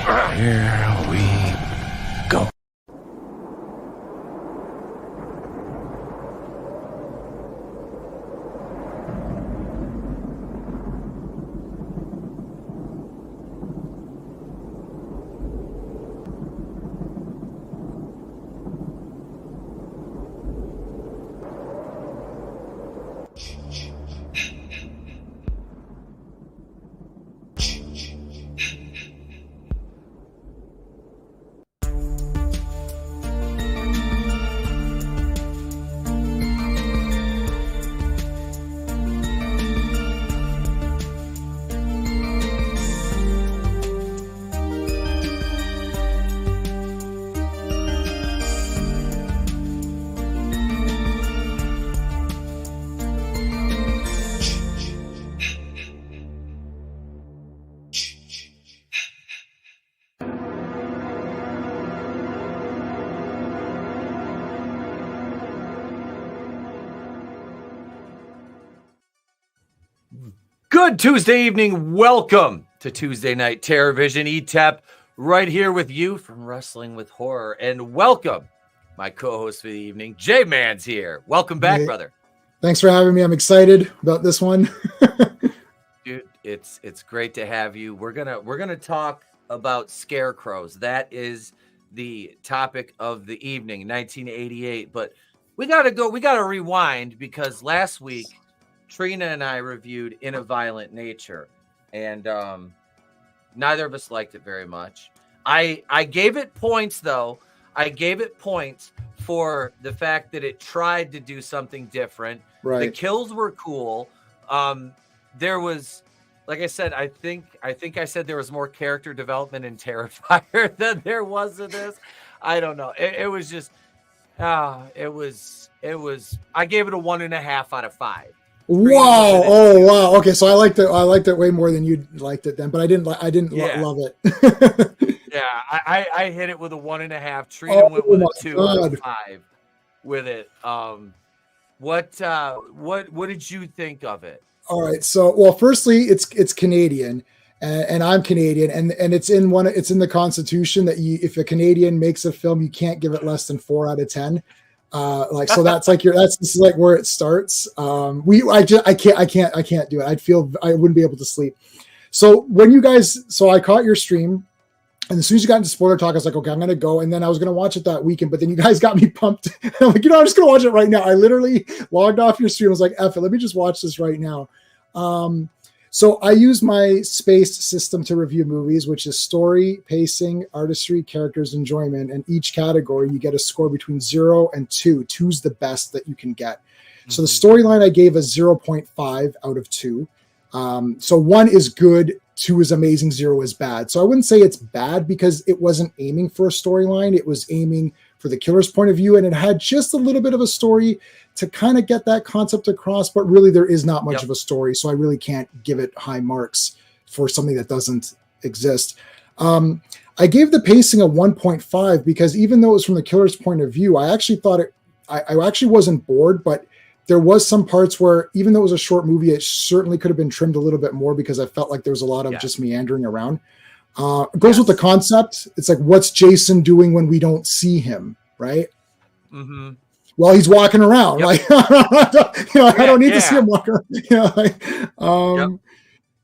Here we go. Good Tuesday evening. Welcome to Tuesday Night TerrorVision. Etep right here with you from Wrestling with Horror. And welcome, my co-host for the evening, J-Man's here. Welcome back, brother. Thanks for having me. I'm excited about this one. Dude, it's great to have you. We're gonna talk about Scarecrows. That is the topic of the evening, 1988. But we gotta rewind because last week Trina and I reviewed In a Violent Nature, and neither of us liked it very much. I gave it points, though. I gave it points for the fact that it tried to do something different. Right. The kills were cool. There was, like I said, I think I said there was more character development in Terrifier than there was in this. I don't know. It was just, it was. I gave it a 1.5 out of 5. Wow! Oh, wow! Okay, so I liked it way more than you liked it then, but I didn't love it. Yeah, I hit it with a 1.5. Trina went with a 2 out of 5 with it. What did you think of it? All right, so well, firstly, it's Canadian, and I'm Canadian, and it's in the Constitution that if a Canadian makes a film, you can't give it less than 4 out of 10. So that's like where it starts. I can't do it. I wouldn't be able to sleep. So I caught your stream, and as soon as you got into spoiler talk, I was like, okay, I'm going to go. And then I was going to watch it that weekend, but then you guys got me pumped. I'm like, I'm just going to watch it right now. I literally logged off your stream. I was like, F it, let me just watch this right now. So I use my spaced system to review movies, which is story, pacing, artistry, characters, enjoyment. And each category, you get a score between 0 and 2. 2's the best that you can get. Mm-hmm. So the storyline I gave a 0.5 out of 2. So 1 is good, 2 is amazing, 0 is bad. So I wouldn't say it's bad because it wasn't aiming for a storyline. It was aiming for the killer's point of view, and it had just a little bit of a story to kind of get that concept across, but really there is not much of a story, so I really can't give it high marks for something that doesn't exist. I gave the pacing a 1.5 because even though it was from the killer's point of view, I actually thought I actually wasn't bored, but there was some parts where even though it was a short movie, it certainly could have been trimmed a little bit more because I felt like there was a lot of just meandering around. It goes with the concept. It's like, what's Jason doing when we don't see him, right? Mm-hmm. Well, he's walking around. Like, I don't need to see him walk around.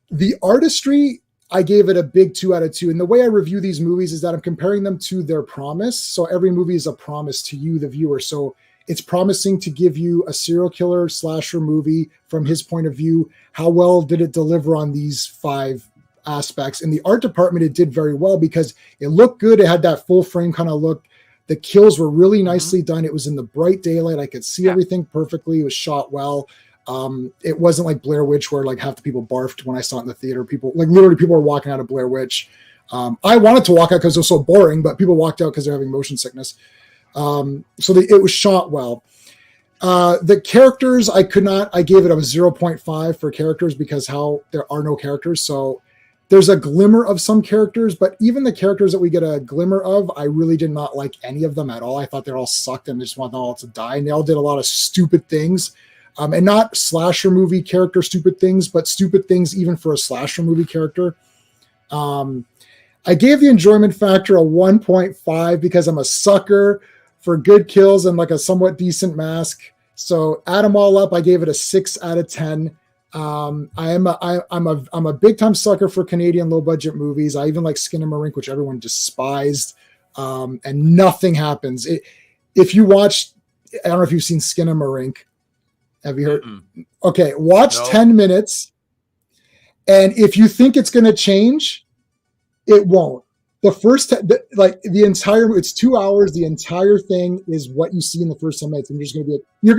The artistry, I gave it a big 2 out of 2. And the way I review these movies is that I'm comparing them to their promise. So every movie is a promise to you, the viewer. So it's promising to give you a serial killer slasher movie from his point of view. How well did it deliver on these 5 aspects? In the art department, it did very well because it looked good. It had that full frame kind of look. The kills were really nicely done. It was in the bright daylight. I could see everything perfectly. It was shot well. It wasn't like Blair Witch where like half the people barfed when I saw it in the theater. People were walking out of Blair Witch. I wanted to walk out because it was so boring, but people walked out because they're having motion sickness. It was shot well. The characters, I gave it a 0.5 for characters because there are no characters. So there's a glimmer of some characters, but even the characters that we get a glimmer of, I really did not like any of them at all. I thought they all sucked and just want them all to die. And they all did a lot of stupid things. And not slasher movie character stupid things, but stupid things even for a slasher movie character. I gave the enjoyment factor a 1.5 because I'm a sucker for good kills and like a somewhat decent mask. So add them all up, I gave it a 6 out of 10. I'm a big time sucker for Canadian low budget movies. I even like Skinamarink, which everyone despised, and nothing happens. If you watch, I don't know if you've seen Skinamarink. Have you heard? Mm-mm. Okay, watch 10 minutes, and if you think it's going to change, it won't. The first, the entire, it's 2 hours. The entire thing is what you see in the first 10 minutes. And you're just going to be like, you're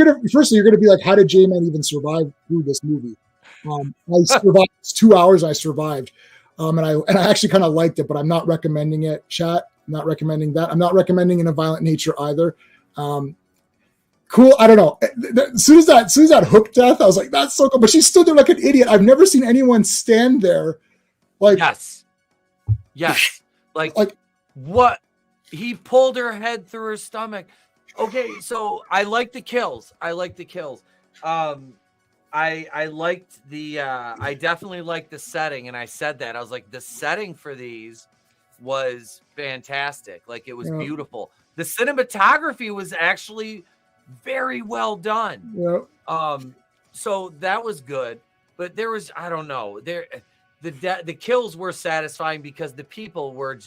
going to be like, how did J-Man even survive through this movie? I survived. It's 2 hours. I survived. And I actually kind of liked it, but I'm not recommending it. Chat, I'm not recommending that. I'm not recommending In a Violent Nature either. Cool. I don't know. As soon as that hook death, I was like, that's so cool. But she's still there like an idiot. I've never seen anyone stand there. Like, yes. Like what? He pulled her head through her stomach. Okay, so I like the kills. I liked the I definitely liked the setting, and I said that. I was like, the setting for these was fantastic. Like, it was beautiful. The cinematography was actually very well done. Yeah. So that was good. But there was, I don't know, the kills were satisfying because the people were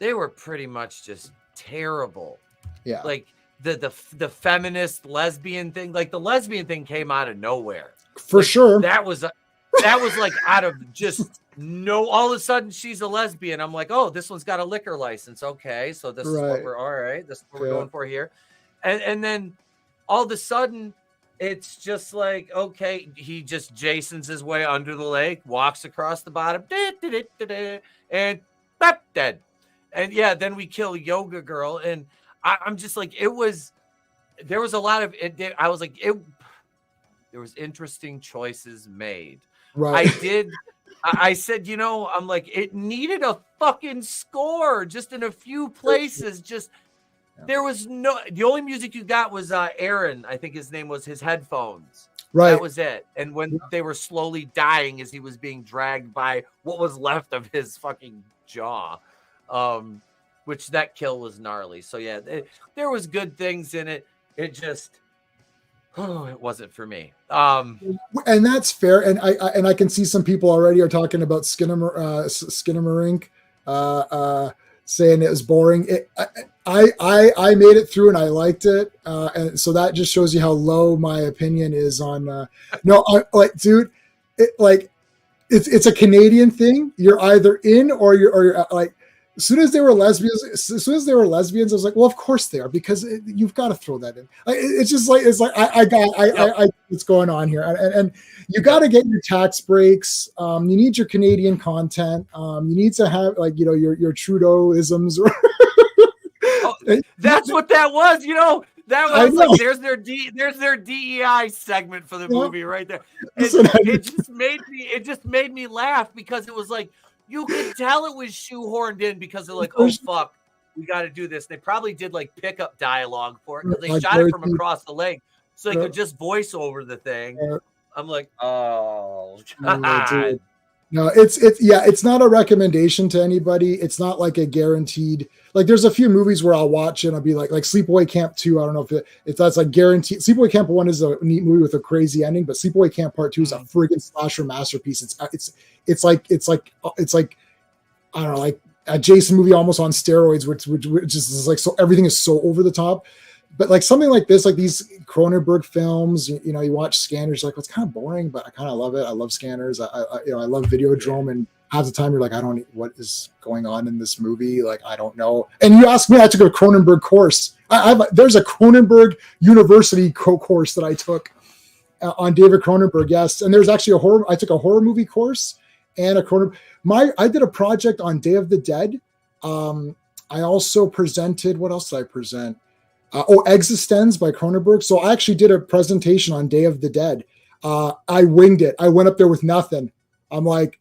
they were pretty much just terrible. Yeah. Like the feminist lesbian thing, like the lesbian thing came out of nowhere. For sure. That was like out of just all of a sudden she's a lesbian. I'm like, oh, this one's got a liquor license. Okay. So this is what we're this is what we're going for here. And then all of a sudden it's just like, okay, he just Jason's his way under the lake, walks across the bottom, and dead. And yeah, then we kill Yoga Girl. And I'm just like, there was a lot of it. I was like, there was interesting choices made. Right. I said, I'm like, it needed a fucking score just in a few places. There was the only music you got was Aaron, I think his name was, his headphones. Right. That was it. And when they were slowly dying as he was being dragged by what was left of his fucking jaw, which that kill was gnarly. So yeah, there was good things in it. It just, it wasn't for me. And that's fair. And I can see some people already are talking about Skinamarink, saying it was boring. I made it through and I liked it, and so that just shows you how low my opinion is on. Dude, it's a Canadian thing. You're either in or you're like. As soon as they were lesbians, I was like, well, of course they are, because you've got to throw that in. It's like I got what's going on here, and you got to get your tax breaks. You need your Canadian content. You need to have your Trudeau-isms. That's what that was. That was like there's their DEI segment for the movie right there. It just made me laugh because it was like, you could tell it was shoehorned in because they're like, oh fuck, we got to do this. They probably did like pickup dialogue for it because they shot it from across the lake, so they could just voice over the thing. I'm like, oh God. No, it's not a recommendation to anybody. It's not like a guaranteed. Like, there's a few movies where I'll watch and I'll be like Sleepaway Camp 2. I don't know if that's like guaranteed. Sleepaway Camp 1 is a neat movie with a crazy ending, but Sleepaway Camp Part 2 is a friggin' slasher masterpiece. It's like I don't know, like a Jason movie almost on steroids, which just is like, so everything is so over the top. But like something like this, like these Cronenberg films, you watch Scanners, like, it's kind of boring, but I kind of love it. I love Scanners. I love Videodrome, and half the time you're like, I don't know what is going on in this movie. Like, I don't know. And you ask me, I took a Cronenberg course. There's a Cronenberg University course that I took on David Cronenberg. Yes. And there's actually I took a horror movie course and a Cronenberg. I did a project on Day of the Dead. I also presented, what else did I present? Existenz by Cronenberg. So I actually did a presentation on Day of the Dead. I winged it. I went up there with nothing. I'm like,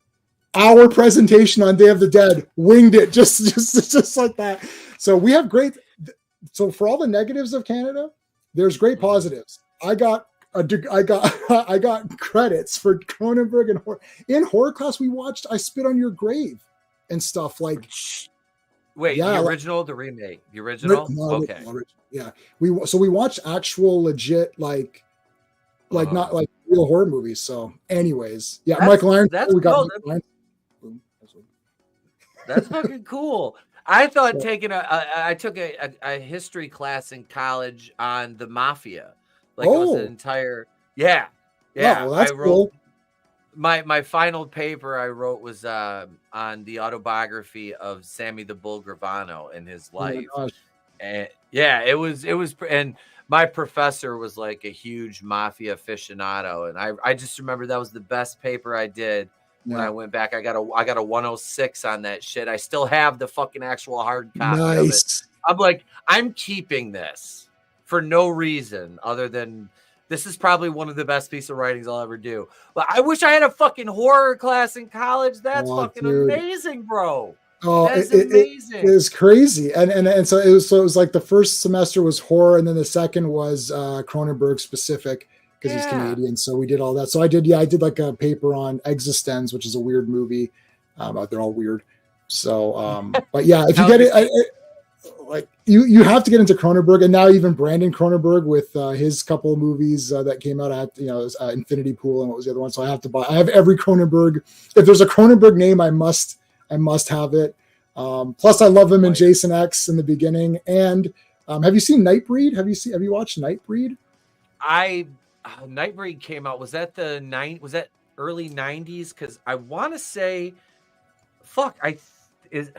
our presentation on Day of the Dead, winged it, just like that. So we have great. So for all the negatives of Canada, there's great positives. I got credits for Cronenberg and horror. In horror class we watched I Spit on Your Grave. and stuff. Like, wait, yeah, the original, the remake, the original. Okay. Yeah, we watched actual legit like not like real horror movies. So, anyways, yeah, Michael Irons. That's we got cool. That's fucking cool. I thought I took a history class in college on the mafia. Like it was an entire yeah. Well, that's I wrote cool. my final paper I wrote was on the autobiography of Sammy the Bull Gravano and his life. Oh my gosh. And yeah, it was and my professor was like a huge mafia aficionado, and I just remember that was the best paper I did. When I went back, I got a 106 on that shit. I still have the fucking actual hard copy of it. I'm like, I'm keeping this for no reason other than this is probably one of the best pieces of writings I'll ever do. But I wish I had a fucking horror class in college. That's fucking amazing, bro. Oh, that's amazing. It is crazy. And so it was like the first semester was horror, and then the second was Cronenberg specific. Because he's Canadian, so we did all that. So I did like a paper on Existenz, which is a weird movie. They're all weird. So, but yeah, if you get it, like you have to get into Cronenberg, and now even Brandon Cronenberg with his couple of movies that came out at Infinity Pool and what was the other one. So I have every Cronenberg. If there's a Cronenberg name, I must have it. Plus, I love him in Jason X in the beginning. And have you seen Nightbreed? Have you watched Nightbreed? Nightbreed came out. Was that was that early 90s? Because I want to say, is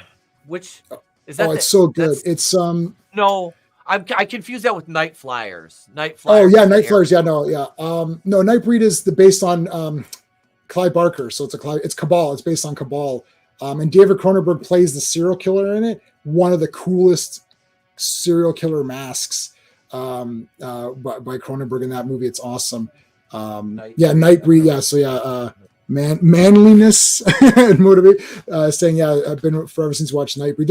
that? It's so good. It's no, I confused that with Night Flyers. Oh yeah, Night Flyers. Yeah, no, yeah. No, Nightbreed is based on Clive Barker. So it's Cabal. It's based on Cabal. And David Cronenberg plays the serial killer in it. One of the coolest serial killer masks. By Cronenberg in that movie. It's awesome. Nightbreed. Yeah. So yeah, manliness and motivate. Saying I've been forever since watched Nightbreed.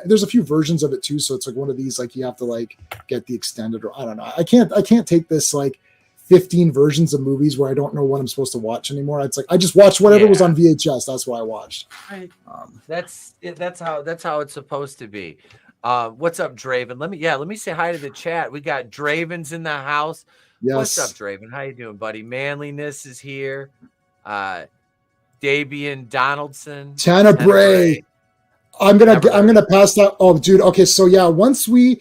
There's a few versions of it too. So it's like one of these like you have to like get the extended or I don't know. I can't take this like 15 versions of movies where I don't know what I'm supposed to watch anymore. It's like I just watched whatever was on VHS. That's what I watched. That's how it's supposed to be. What's up, Draven? Let me say hi to the chat. We got Draven's in the house. Yes. What's up, Draven? How you doing, buddy? Manliness is here. Dabian Donaldson. Tenebrae. I'm gonna pass that. Oh, dude. Okay, so yeah, once we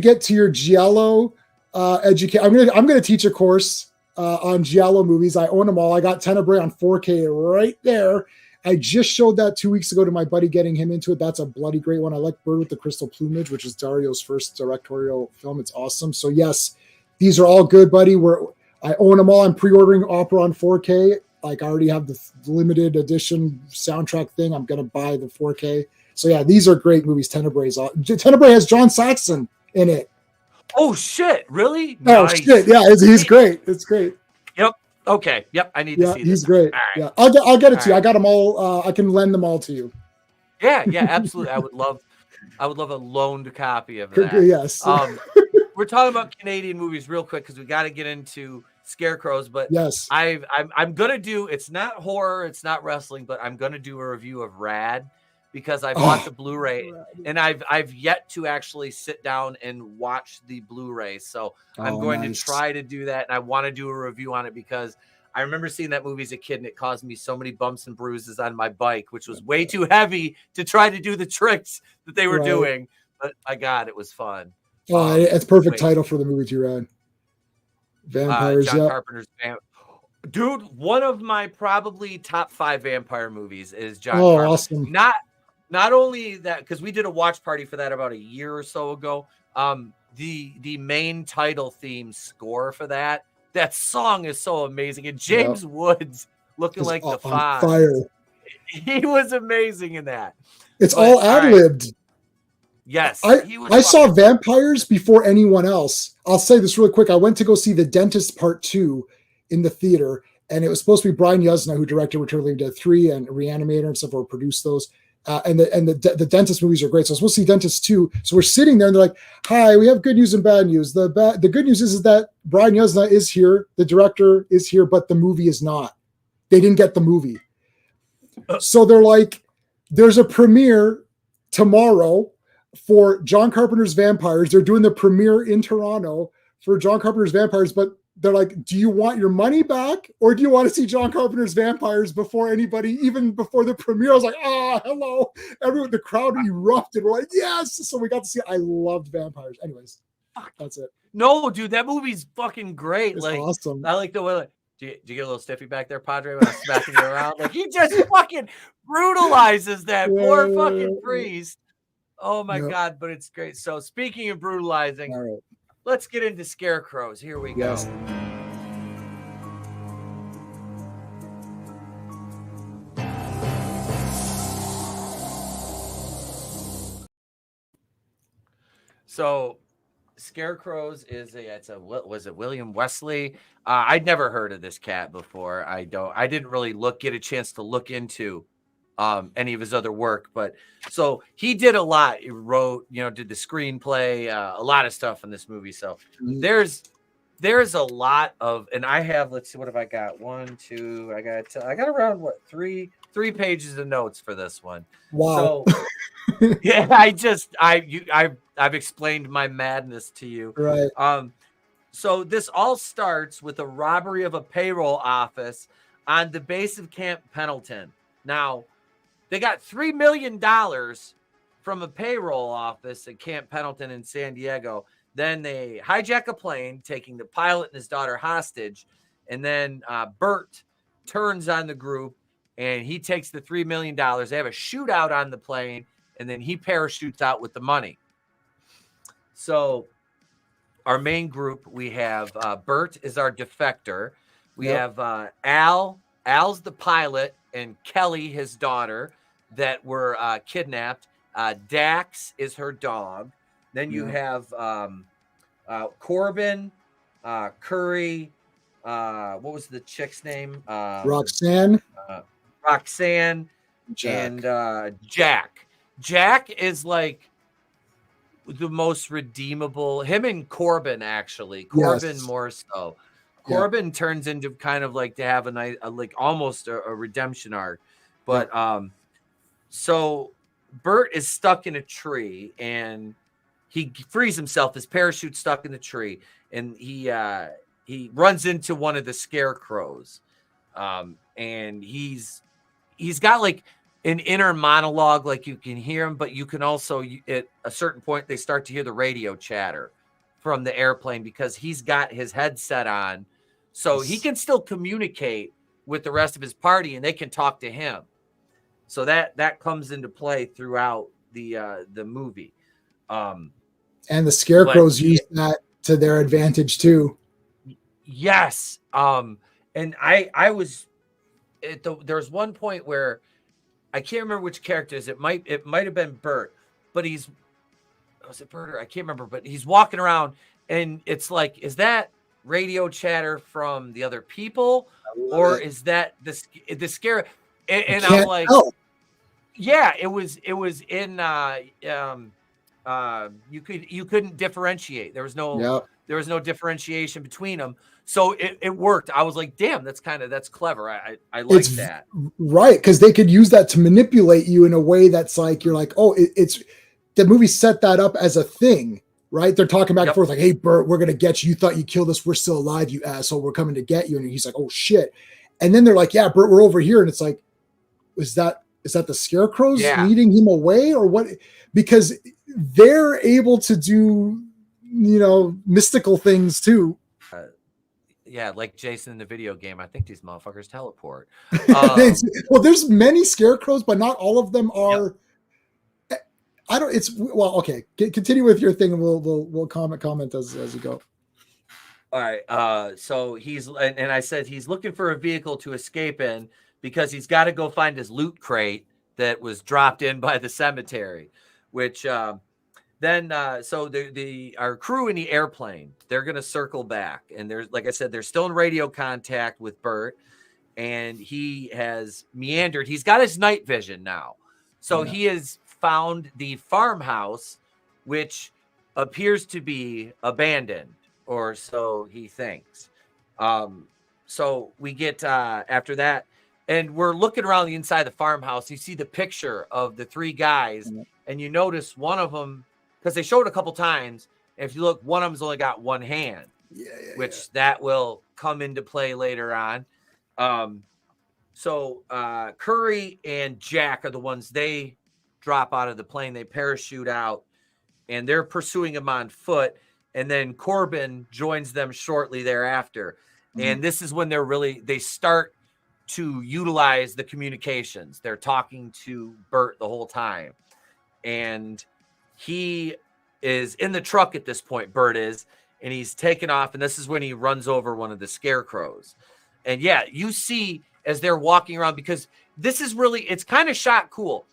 get to your Giallo education, I'm gonna teach a course on Giallo movies. I own them all. I got Tenebrae on 4K right there. I just showed that 2 weeks ago to my buddy, getting him into it. That's a bloody great one. I like Bird with the Crystal Plumage, which is Dario's first directorial film. It's awesome. So yes, these are all good, buddy. I own them all. I'm pre-ordering Opera on 4K. Like I already have the limited edition soundtrack thing. I'm going to buy the 4K. So yeah, these are great movies. Tenebrae has John Saxon in it. Oh shit. Really? Oh nice. Shit. Yeah. He's great. It's great. Yep. Okay. Yep. I need to see this. He's great. Right. Yeah. I'll get it to you. I got them all. I can lend them all to you. Yeah. Absolutely. I would love a loaned copy of that. Yes. We're talking about Canadian movies real quick because we got to get into Scarecrows. But yes, I'm gonna do. It's not horror. It's not wrestling. But I'm gonna do a review of Rad because I bought the Blu-ray and I've yet to actually sit down and watch the Blu-ray. So I'm going to try to do that, and I want to do a review on it because I remember seeing that movie as a kid, and it caused me so many bumps and bruises on my bike, which was way too heavy to try to do the tricks that they were doing. But my God, it was fun. Oh, it's perfect title for the movie too, Rad. Vampires, John Carpenter's Dude, one of my probably top 5 vampire movies is John Carpenter. Awesome. Not only that, because we did a watch party for that about a year or so ago. The main title theme score for that song is so amazing. And James Woods looking like the Fonz. Fire. He was amazing in that. It's all ad-libbed. Yes. I saw vampires before anyone else. I'll say this really quick. I went to go see The Dentist Part 2 in the theater, and it was supposed to be Brian Yuzna, who directed Return of the Living Dead 3 and Reanimator and stuff, or produced those. And the Dentist movies are great. So I was supposed to see Dentist 2. So we're sitting there and they're like, hi, we have good news and bad news. The good news is that Brian Yuzna is here. The director is here, but the movie is not. They didn't get the movie. So they're like, there's a premiere tomorrow for John Carpenter's Vampires. They're doing the premiere in Toronto for John Carpenter's Vampires, but they're like, do you want your money back or do you want to see John Carpenter's Vampires before anybody, even before the premiere? I was like, hello. Everyone, the crowd erupted. We're like, yes. So we got to see, I loved Vampires. Anyways, that's it. No, dude, that movie's fucking great. It's like awesome. I like the way, like, do you get a little stiffy back there, Padre, when I'm smacking you around? Like, he just fucking brutalizes that poor fucking priest. Oh my God, but it's great. So speaking of brutalizing, let's get into Scarecrows. Here we go. So Scarecrows is was it William Wesley? I'd never heard of this cat before. I didn't really get a chance to look into any of his other work, but so he did a lot. He wrote, did the screenplay, a lot of stuff in this movie. So there's a lot of, and I have, let's see, what have I got? One, two, I got around three pages of notes for this one. Wow. So yeah, I've explained my madness to you. Right. So this all starts with a robbery of a payroll office on the base of Camp Pendleton. Now, they got $3 million from a payroll office at Camp Pendleton in San Diego. Then they hijack a plane, taking the pilot and his daughter hostage. And then Bert turns on the group, and he takes the $3 million. They have a shootout on the plane, and then he parachutes out with the money. So our main group, we have Bert is our defector. We have Al's the pilot, and Kelly, his daughter, that were kidnapped. Dax is her dog. Then you have Corbin, Curry. What was the chick's name? Roxanne. Roxanne. Jack. And Jack. Jack is like the most redeemable. Him and Corbin, actually. Corbin more so. Corbin turns into kind of like to have a nice, like almost a redemption arc. But so Bert is stuck in a tree and he frees himself. His parachute's stuck in the tree, and he runs into one of the Scarecrows. And he's got like an inner monologue, like you can hear him, but you can also, at a certain point, they start to hear the radio chatter from the airplane because he's got his headset on. So he can still communicate with the rest of his party, and they can talk to him. So that comes into play throughout the movie. And the Scarecrows use that to their advantage too. Yes. And I was there's one point where I can't remember which characters. It might have been Bert, but was it Bert or I can't remember, but he's walking around and it's like, is that radio chatter from the other people, or is that the scare? And I'm like, yeah, it was in you couldn't differentiate. There was no differentiation between them. So it worked. I was like, damn, that's clever. I like that. Right. Cause they could use that to manipulate you in a way that's like, you're like, oh, it's the movie set that up as a thing, right? They're talking back and forth like, hey, Bert, we're going to get you. You thought you killed us. We're still alive, you asshole. We're coming to get you. And he's like, oh shit. And then they're like, yeah, Bert, we're over here. And it's like, is that the Scarecrows leading him away or what? Because they're able to do, mystical things too. Yeah, like Jason in the video game. I think these motherfuckers teleport. Well, there's many Scarecrows, but not all of them are. Okay. Continue with your thing, and we'll comment as you go. All right. So and I said he's looking for a vehicle to escape in because he's got to go find his loot crate that was dropped in by the cemetery, which then so our crew in the airplane, they're going to circle back. And there's, like I said, they're still in radio contact with Bert, and he has meandered. He's got his night vision now. So he has found the farmhouse, which appears to be abandoned, or so he thinks. So we get after that, And we're looking around the inside of the farmhouse. You see the picture of the three guys, and you notice one of them, because they showed it a couple times. And if you look, one of them's only got one hand, which that will come into play later on. So Curry and Jack are the ones, they drop out of the plane. They parachute out, and they're pursuing him on foot. And then Corbin joins them shortly thereafter. And this is when they start to utilize the communications. They're talking to Bert the whole time. And he is in the truck at this point, Bert is, and he's taken off. And this is when he runs over one of the Scarecrows. And yeah, you see as they're walking around, because this is really, it's kind of shot cool.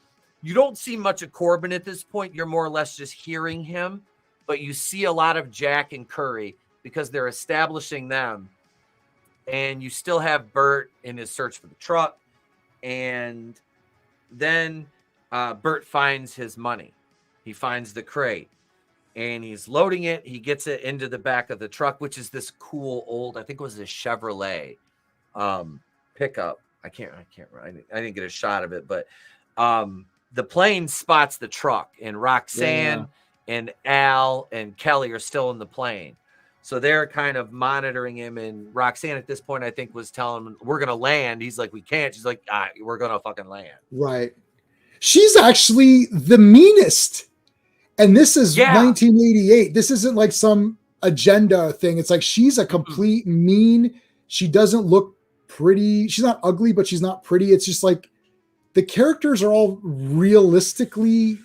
You don't see much of Corbin at this point. You're more or less just hearing him, but you see a lot of Jack and Curry because they're establishing them. And you still have Bert in his search for the truck. And then Bert finds his money. He finds the crate and he's loading it. He gets it into the back of the truck, which is this cool old, I think it was a Chevrolet pickup. I didn't get a shot of it, but the plane spots the truck, and Roxanne and Al and Kelly are still in the plane. So they're kind of monitoring him, and Roxanne at this point, I think, was telling him, we're going to land. He's like, we can't. She's like, we're going to fucking land. Right. She's actually the meanest. And this is 1988. This isn't like some agenda thing. It's like she's a complete mean. She doesn't look pretty. She's not ugly, but she's not pretty. It's just like the characters are all realistically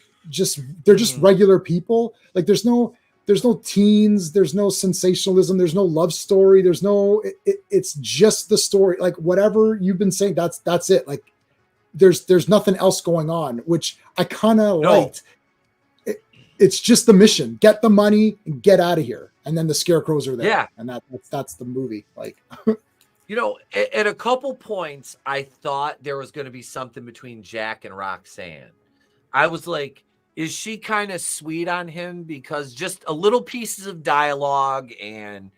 they're just regular people. Like there's no teens, there's no sensationalism, there's no love story, it's just the story. Like whatever you've been saying, that's it. Like there's nothing else going on, which I kind of liked. It's just the mission: get the money and get out of here. And then the Scarecrows are there, and that's the movie. Like, at a couple points, I thought there was going to be something between Jack and Roxanne. I was like, is she kind of sweet on him? Because just a little pieces of dialogue and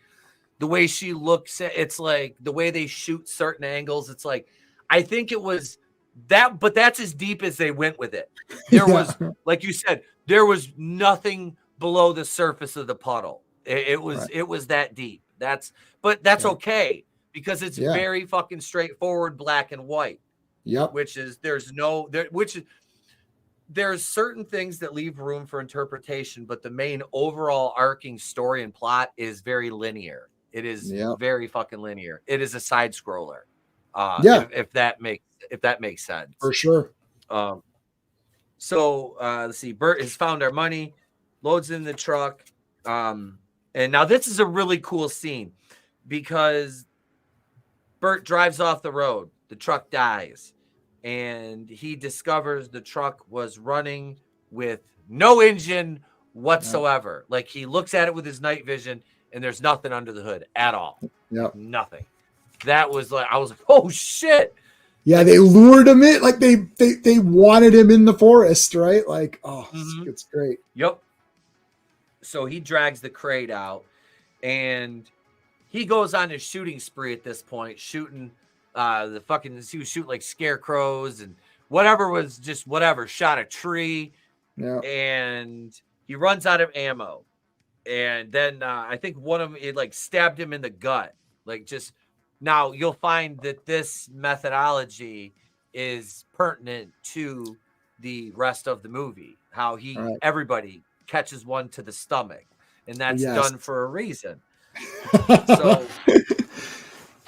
the way she looks at it's like the way they shoot certain angles. It's like, I think it was that, but that's as deep as they went with it. There was, like you said, there was nothing below the surface of the puddle. It was that deep. That's okay, because it's very fucking straightforward, black and white. Yep. There's certain things that leave room for interpretation, but the main overall arcing story and plot is very linear. It is very fucking linear. It is a side scroller. If that makes sense. For sure. So let's see. Bert has found our money, loads in the truck. And now this is a really cool scene because Bert drives off the road. The truck dies. And he discovers the truck was running with no engine whatsoever. Like he looks at it with his night vision and there's nothing under the hood at all. Yep. Nothing. That was like, I was like, oh shit. Yeah, they lured him in. Like they wanted him in the forest, right? Like, it's great. Yep. So he drags the crate out and he goes on his shooting spree at this point, shooting he was shooting like scarecrows and whatever, shot a tree. Yeah. And he runs out of ammo. And then I think one of them, it like stabbed him in the gut. Like just now you'll find that this methodology is pertinent to the rest of the movie. How everybody catches one to the stomach, and that's done for a reason. So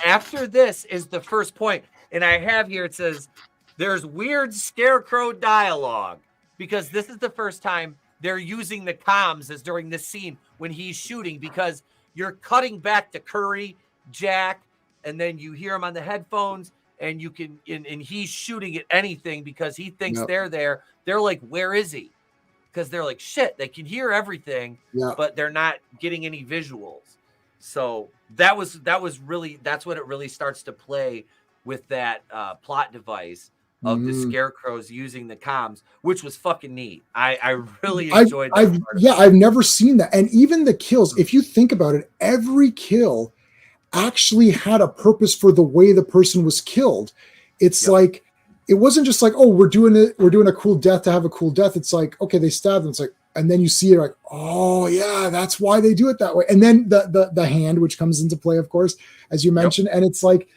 after this is the first point, and I have here, it says there's weird scarecrow dialogue, because this is the first time they're using the comms as during this scene when he's shooting, because you're cutting back to Curry, Jack, and then you hear him on the headphones, and you can, and he's shooting at anything because he thinks they're there. They're like, where is he? Because they're like, shit, they can hear everything, but they're not getting any visuals. So that's what it really starts to play with that plot device of the Scarecrows using the comms, which was fucking neat. I really enjoyed that. I've never seen that. And even the kills, if you think about it, every kill actually had a purpose for the way the person was killed. It's like, it wasn't just like, oh, we're doing a cool death to have a cool death. It's like, okay, they stabbed them. It's like, and then you see it like, oh yeah, that's why they do it that way. And then the hand, which comes into play, of course, as you mentioned. And it's like,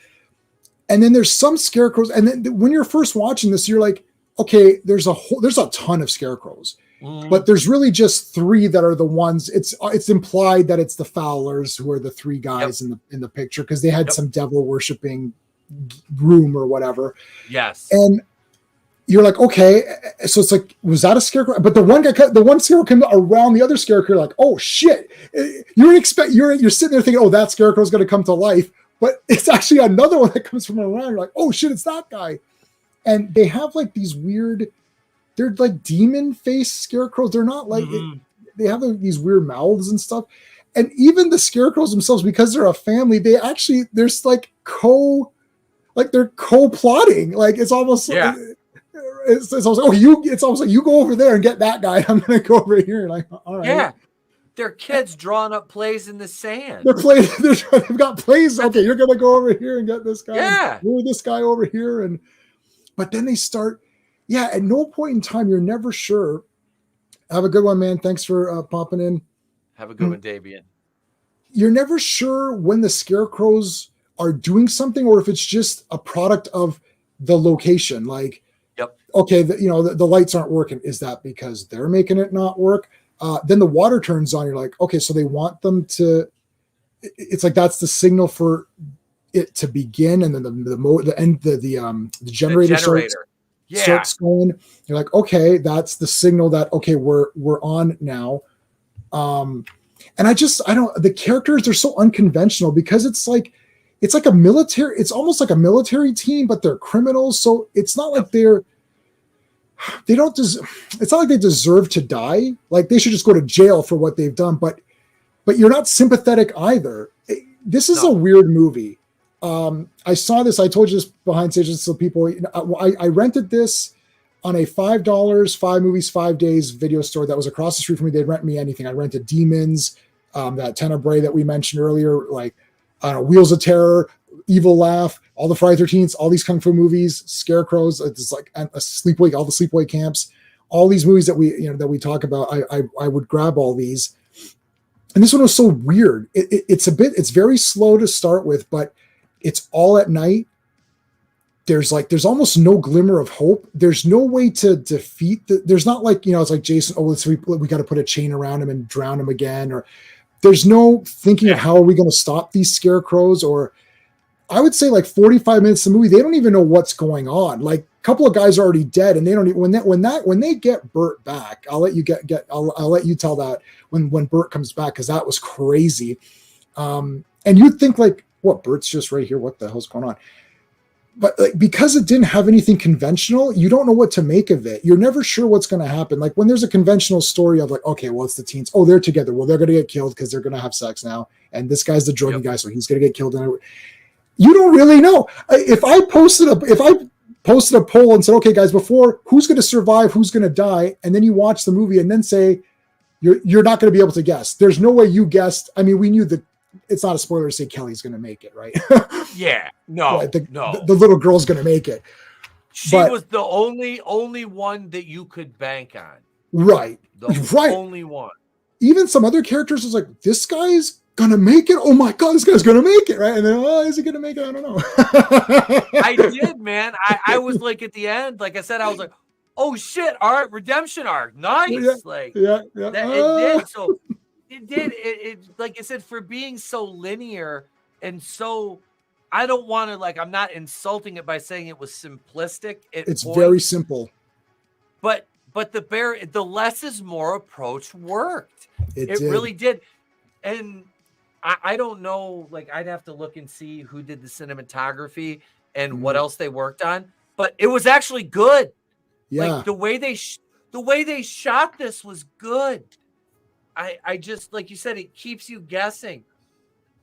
and then there's some scarecrows. And then when you're first watching this, you're like, okay, there's a ton of scarecrows, but there's really just 3 that are the ones. It's implied that it's the Fowlers who are the 3 guys in the picture, because they had some devil worshiping room or whatever. Yes. And you're like, okay, so it's like, was that a scarecrow? But the one scarecrow came around the other scarecrow, like, oh shit. You're sitting there thinking, oh, that scarecrow's going to come to life, but it's actually another one that comes from around. You're like, oh shit, it's that guy. And they have like these weird, they're like demon face scarecrows. They're not like, they have these weird mouths and stuff. And even the scarecrows themselves, because they're a family, there's like they're co-plotting. Like it's almost it's almost like, it's almost like you go over there and get that guy. I'm gonna go over here. Like, all right. Yeah. They're kids drawing up plays in the sand. They've got plays. Okay, you're gonna go over here and get this guy. Yeah. Move this guy over here. But then they start, at no point in time, you're never sure. Have a good one, man. Thanks for popping in. Have a good one, Davian. You're never sure when the scarecrows are doing something or if it's just a product of the location. Like, okay, the lights aren't working. Is that because they're making it not work? Then the water turns on. You're like, okay, so they want them to. It's like that's the signal for it to begin, and then the generator starts going. You're like, okay, that's the signal that we're on now. And the characters, they're so unconventional because it's like a military, it's almost like a military team, but they're criminals. So it's not like it's not like they deserve to die. Like they should just go to jail for what they've done, but you're not sympathetic either. This is a weird movie. I saw this, I told you this behind stage, so people, I rented this on a $5, 5 movies, 5 days video store that was across the street from me. They'd rent me anything. I rented Demons, that Tenebrae that we mentioned earlier, like Wheels of Terror, Evil Laugh, all the Friday 13th, all these Kung Fu movies, Scarecrows, it's like a sleepaway, all the sleepaway camps, all these movies that we talk about. I would grab all these. And this one was so weird. It's very slow to start with, but it's all at night. There's almost no glimmer of hope. There's no way to defeat there's not like, it's like Jason, we got to put a chain around him and drown him again. Or there's no thinking of how are we going to stop these scarecrows. Or I would say like 45 minutes of the movie, they don't even know what's going on. Like a couple of guys are already dead, and they don't even, when they get Bert back, I'll let you I'll let you tell that when Bert comes back, because that was crazy. And you'd think like, what, Bert's just right here, what the hell's going on? But like, because it didn't have anything conventional, you don't know what to make of it. You're never sure what's going to happen. Like when there's a conventional story of like, okay, well, it's the teens. Oh, they're together. Well, they're going to get killed because they're going to have sex now. And this guy's the druggy guy, so he's going to get killed. And you don't really know. If I posted a poll and said, okay, guys, before, who's going to survive, who's going to die, and then you watch the movie and then say you're not going to be able to guess. There's no way you guessed. I mean, we knew that. It's not a spoiler to say Kelly's going to make it, right? Yeah, no, the little girl's going to make it. She was the only one that you could bank on. Right. The only one. Even some other characters was like, this guy's going to make it. Oh my God, this guy's going to make it. Right. And then, is he going to make it? I don't know. I did, man. I was like at the end, like I said, I was like, oh shit. All right. Redemption arc. Nice. It did. So it did. It like I said, for being so linear and so, I don't want to I'm not insulting it by saying it was simplistic. It's very simple. But the less is more approach worked. It did. Really did. And I don't know, I'd have to look and see who did the cinematography and what else they worked on, but it was actually good. Yeah. The way they shot this was good. I just, like you said, it keeps you guessing.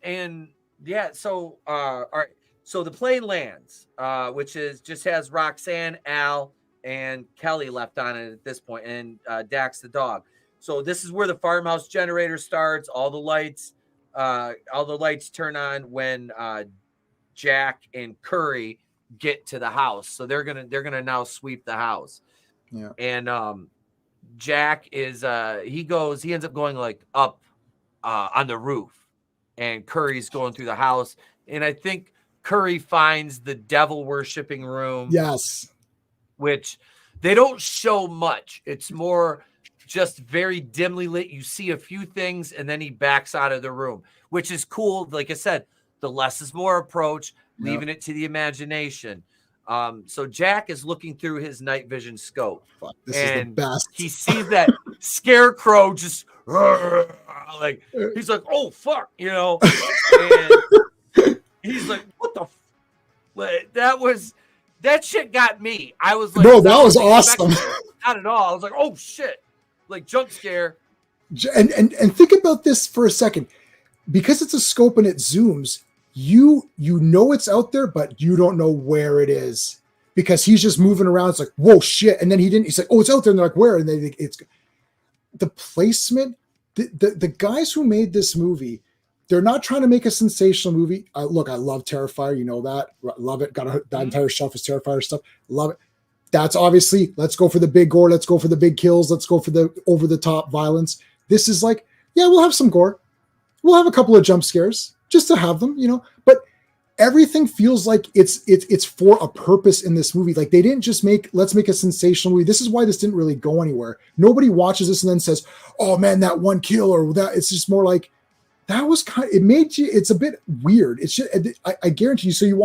And yeah, so all right. So the plane lands, which just has Roxanne, Al, and Kelly left on it at this point, and Dax the dog. So this is where the farmhouse generator starts. All the lights turn on when Jack and Curry get to the house. So they're gonna now sweep the house. Yeah. And Jack is he ends up going like up on the roof, and Curry's going through the house. And I think Curry finds the devil worshipping room. Yes. Which they don't show much. It's more just very dimly lit. You see a few things, and then he backs out of the room, which is cool. Like I said, the less is more approach, leaving it to the imagination. So Jack is looking through his night vision scope. Fuck, this is the best. He sees that Scarecrow just like, he's like, oh fuck, you know. And he's like, what the that shit got me. I was like, no, that was awesome. Not at all. I was like, oh shit, like jump scare. And think about this for a second, because it's a scope and it zooms. You know it's out there, but you don't know where it is because he's just moving around. It's like, whoa, shit, and then he's like, oh, it's out there. And they're like, where? And it's the placement. The guys who made this movie, they're not trying to make a sensational movie. Look, I love Terrifier. You know that. Love it. Got that entire shelf is Terrifier stuff. Love it. That's obviously, let's go for the big gore. Let's go for the big kills. Let's go for the over-the-top violence. This is like, yeah, we'll have some gore. We'll have a couple of jump scares just to have them, you know. But everything feels like it's for a purpose in this movie. Like they didn't just let's make a sensational movie. This is why this didn't really go anywhere. Nobody watches this and then says, oh man, that one kill or that. It's just more like, that was it made you, it's a bit weird. It's just, I guarantee you. So you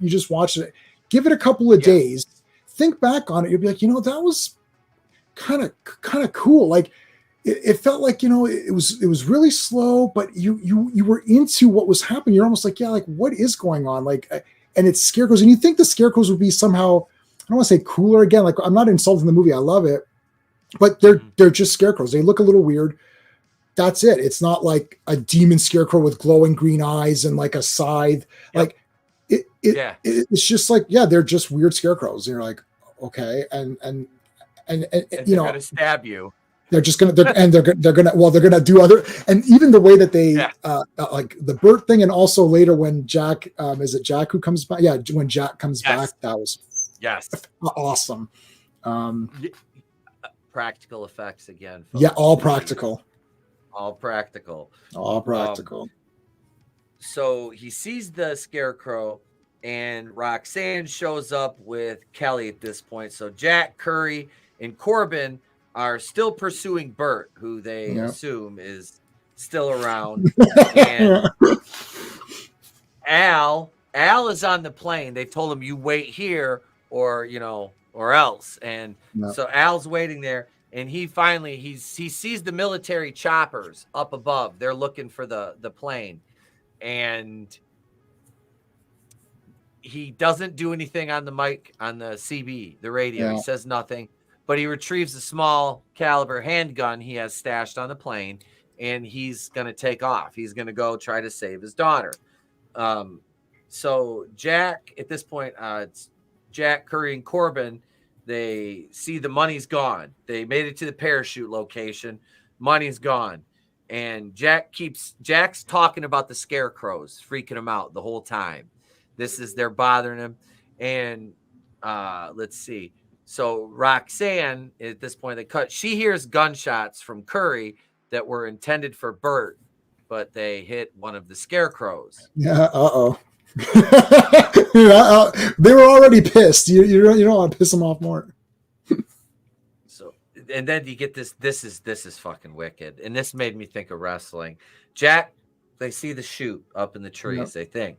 just watched it, give it a couple of days, think back on it. You'll be like, you know, that was kind of cool. Like it felt like, you know, it was really slow, but you were into what was happening. You're almost like, yeah, like what is going on? Like, and it's Scarecrows, and you think the Scarecrows would be somehow, I don't want to say cooler again. Like I'm not insulting the movie. I love it, but they're just Scarecrows. They look a little weird. That's it. It's not like a demon Scarecrow with glowing green eyes and like a scythe. Like it's just like, yeah, they're just weird Scarecrows. And you're like, okay. And you know, gonna stab you. They're just gonna, they're gonna do other, and even the way that they like the Bert thing. And also later when Jack, is it Jack who comes back? Yeah. When Jack comes back, that was awesome. Practical effects again. Folks. Yeah. All practical. So he sees the Scarecrow, and Roxanne shows up with Kelly at this point. So Jack, Curry, and Corbin are still pursuing Bert, who they assume is still around. And Al is on the plane. They told him, you wait here or else. And so Al's waiting there. And he finally, he sees the military choppers up above. They're looking for the plane. And he doesn't do anything on the mic, on the CB, the radio. Yeah. He says nothing. But he retrieves a small caliber handgun he has stashed on the plane. And he's going to take off. He's going to go try to save his daughter. So Jack, at this point, it's Jack, Curry, and Corbin. They see the money's gone. They made it to the parachute location. Money's gone. And Jack's talking about the Scarecrows, freaking him out the whole time. They're bothering him. And let's see. So Roxanne, at this point, she hears gunshots from Curry that were intended for Bert, but they hit one of the Scarecrows. Yeah, they were already pissed. You don't want to piss them off more. So, and then you get this. This is fucking wicked, and this made me think of wrestling. Jack, they see the chute up in the trees. They think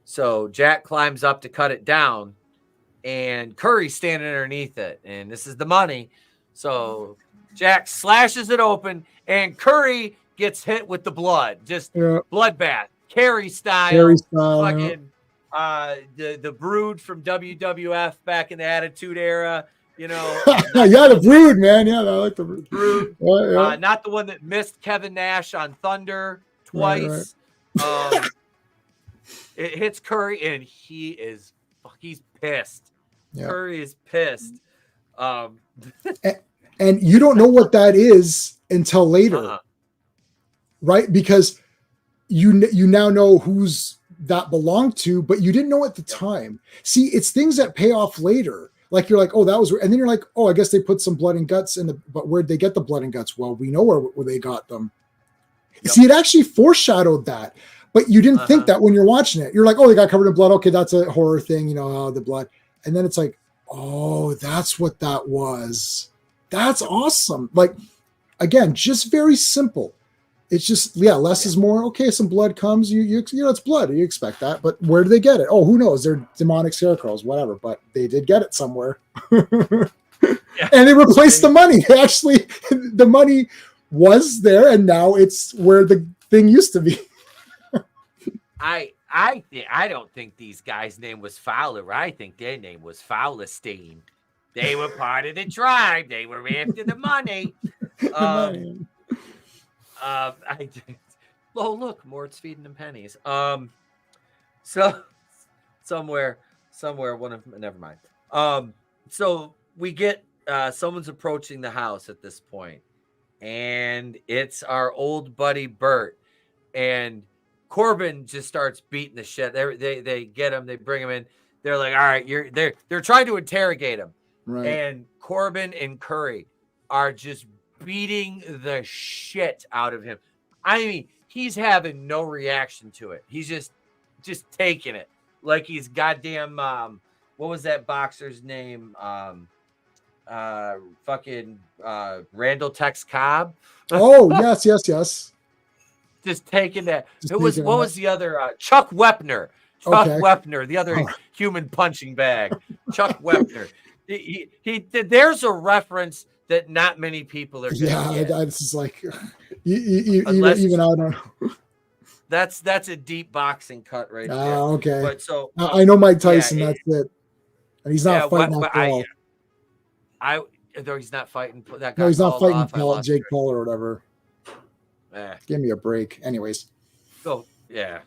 so. Jack climbs up to cut it down, and Curry's standing underneath it, and this is the money. So Jack slashes it open, and Curry gets hit with the blood, just bloodbath. Carrie style, fucking the Brood from WWF back in the Attitude Era, you know. The Brood, man. Yeah, I like the Brood. Not the one that missed Kevin Nash on Thunder twice. Right. It hits Curry, and he's pissed. Yeah. Curry is pissed. And you don't know what that is until later, right? Because you now know who's that belonged to, but you didn't know at the time. See, it's things that pay off later. Like you're like, oh, that was, and then you're like, oh, I guess they put some blood and guts in the, but where'd they get the blood and guts? Well, we know where they got them. Yep. See, it actually foreshadowed that, but you didn't think that when you're watching it. You're like, oh, they got covered in blood. Okay, that's a horror thing, the blood. And then it's like, oh, that's what that was. That's awesome. Like, again, just very simple. It's just, less is more. Okay, some blood comes. You it's blood. You expect that, but where do they get it? Oh, who knows? They're demonic scarecrows, whatever. But they did get it somewhere, and they replaced the money. They actually, the money was there, and now it's where the thing used to be. I don't think these guys' name was Fowler. I think their name was Fowlerstein. They were part of the tribe. They were after the money. Look, Mort's feeding them pennies. So somewhere, one of them, never mind. So we get someone's approaching the house at this point, and it's our old buddy Bert, and Corbin just starts beating the shit. They get him, they bring him in. They're like, all right, they're trying to interrogate him, right? And Corbin and Curry are just beating the shit out of him. I mean, he's having no reaction to it. He's just taking it like he's goddamn what was that boxer's name? Fucking Randall Tex Cobb. Oh, yes. Just taking that. What was the other Chuck Wepner. Wepner, the other human punching bag. Chuck Wepner. He there's a reference that not many people are gonna get. It's just like even I don't know. That's a deep boxing cut right there. Okay. But so I know Mike Tyson. That's it. And he's not fighting though he's not fighting that guy. No, he's not fighting Jake Paul or whatever. Give me a break. Anyways. So yeah.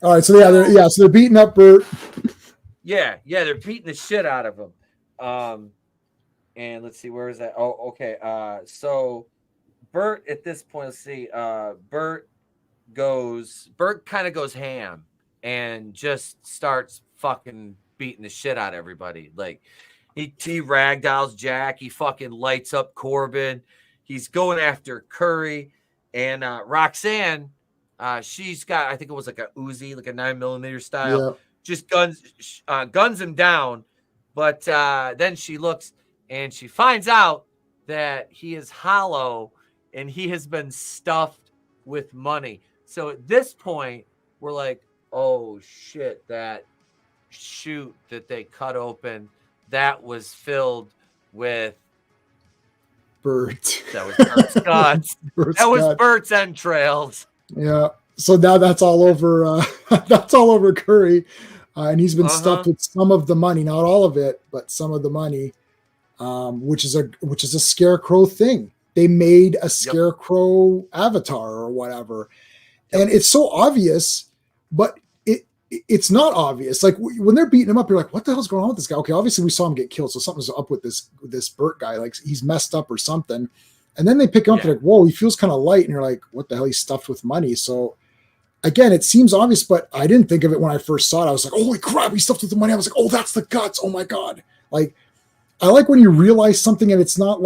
All right. So they're beating up Bert. Yeah, they're beating the shit out of him. And let's see, where is that? Oh, okay. So Bert at this point, let's see. Bert kind of goes ham and just starts fucking beating the shit out of everybody. Like he ragdolls Jack. He fucking lights up Corbin. He's going after Curry and Roxanne. She's got, I think it was like a Uzi, like a 9mm style. Just guns him down. But then she looks. And she finds out that he is hollow and he has been stuffed with money. So at this point, we're like, oh shit, that chute that they cut open, that was filled with Bert. That was Bert's guts. Was Bert's entrails. Yeah. So now that's all over. That's all over Curry. And he's been stuffed with some of the money, not all of it, but some of the money. Which is a scarecrow thing. They made a scarecrow avatar or whatever, and it's so obvious, but it's not obvious. Like when they're beating him up, you're like, "What the hell's going on with this guy?" Okay, obviously we saw him get killed, so something's up with this Bert guy. Like he's messed up or something. And then they pick him up, they're like, "Whoa, he feels kind of light," and you're like, "What the hell? He's stuffed with money." So again, it seems obvious, but I didn't think of it when I first saw it. I was like, "Holy crap, he's stuffed with the money!" I was like, "Oh, that's the guts! Oh my god!" Like. I like when you realize something and it's not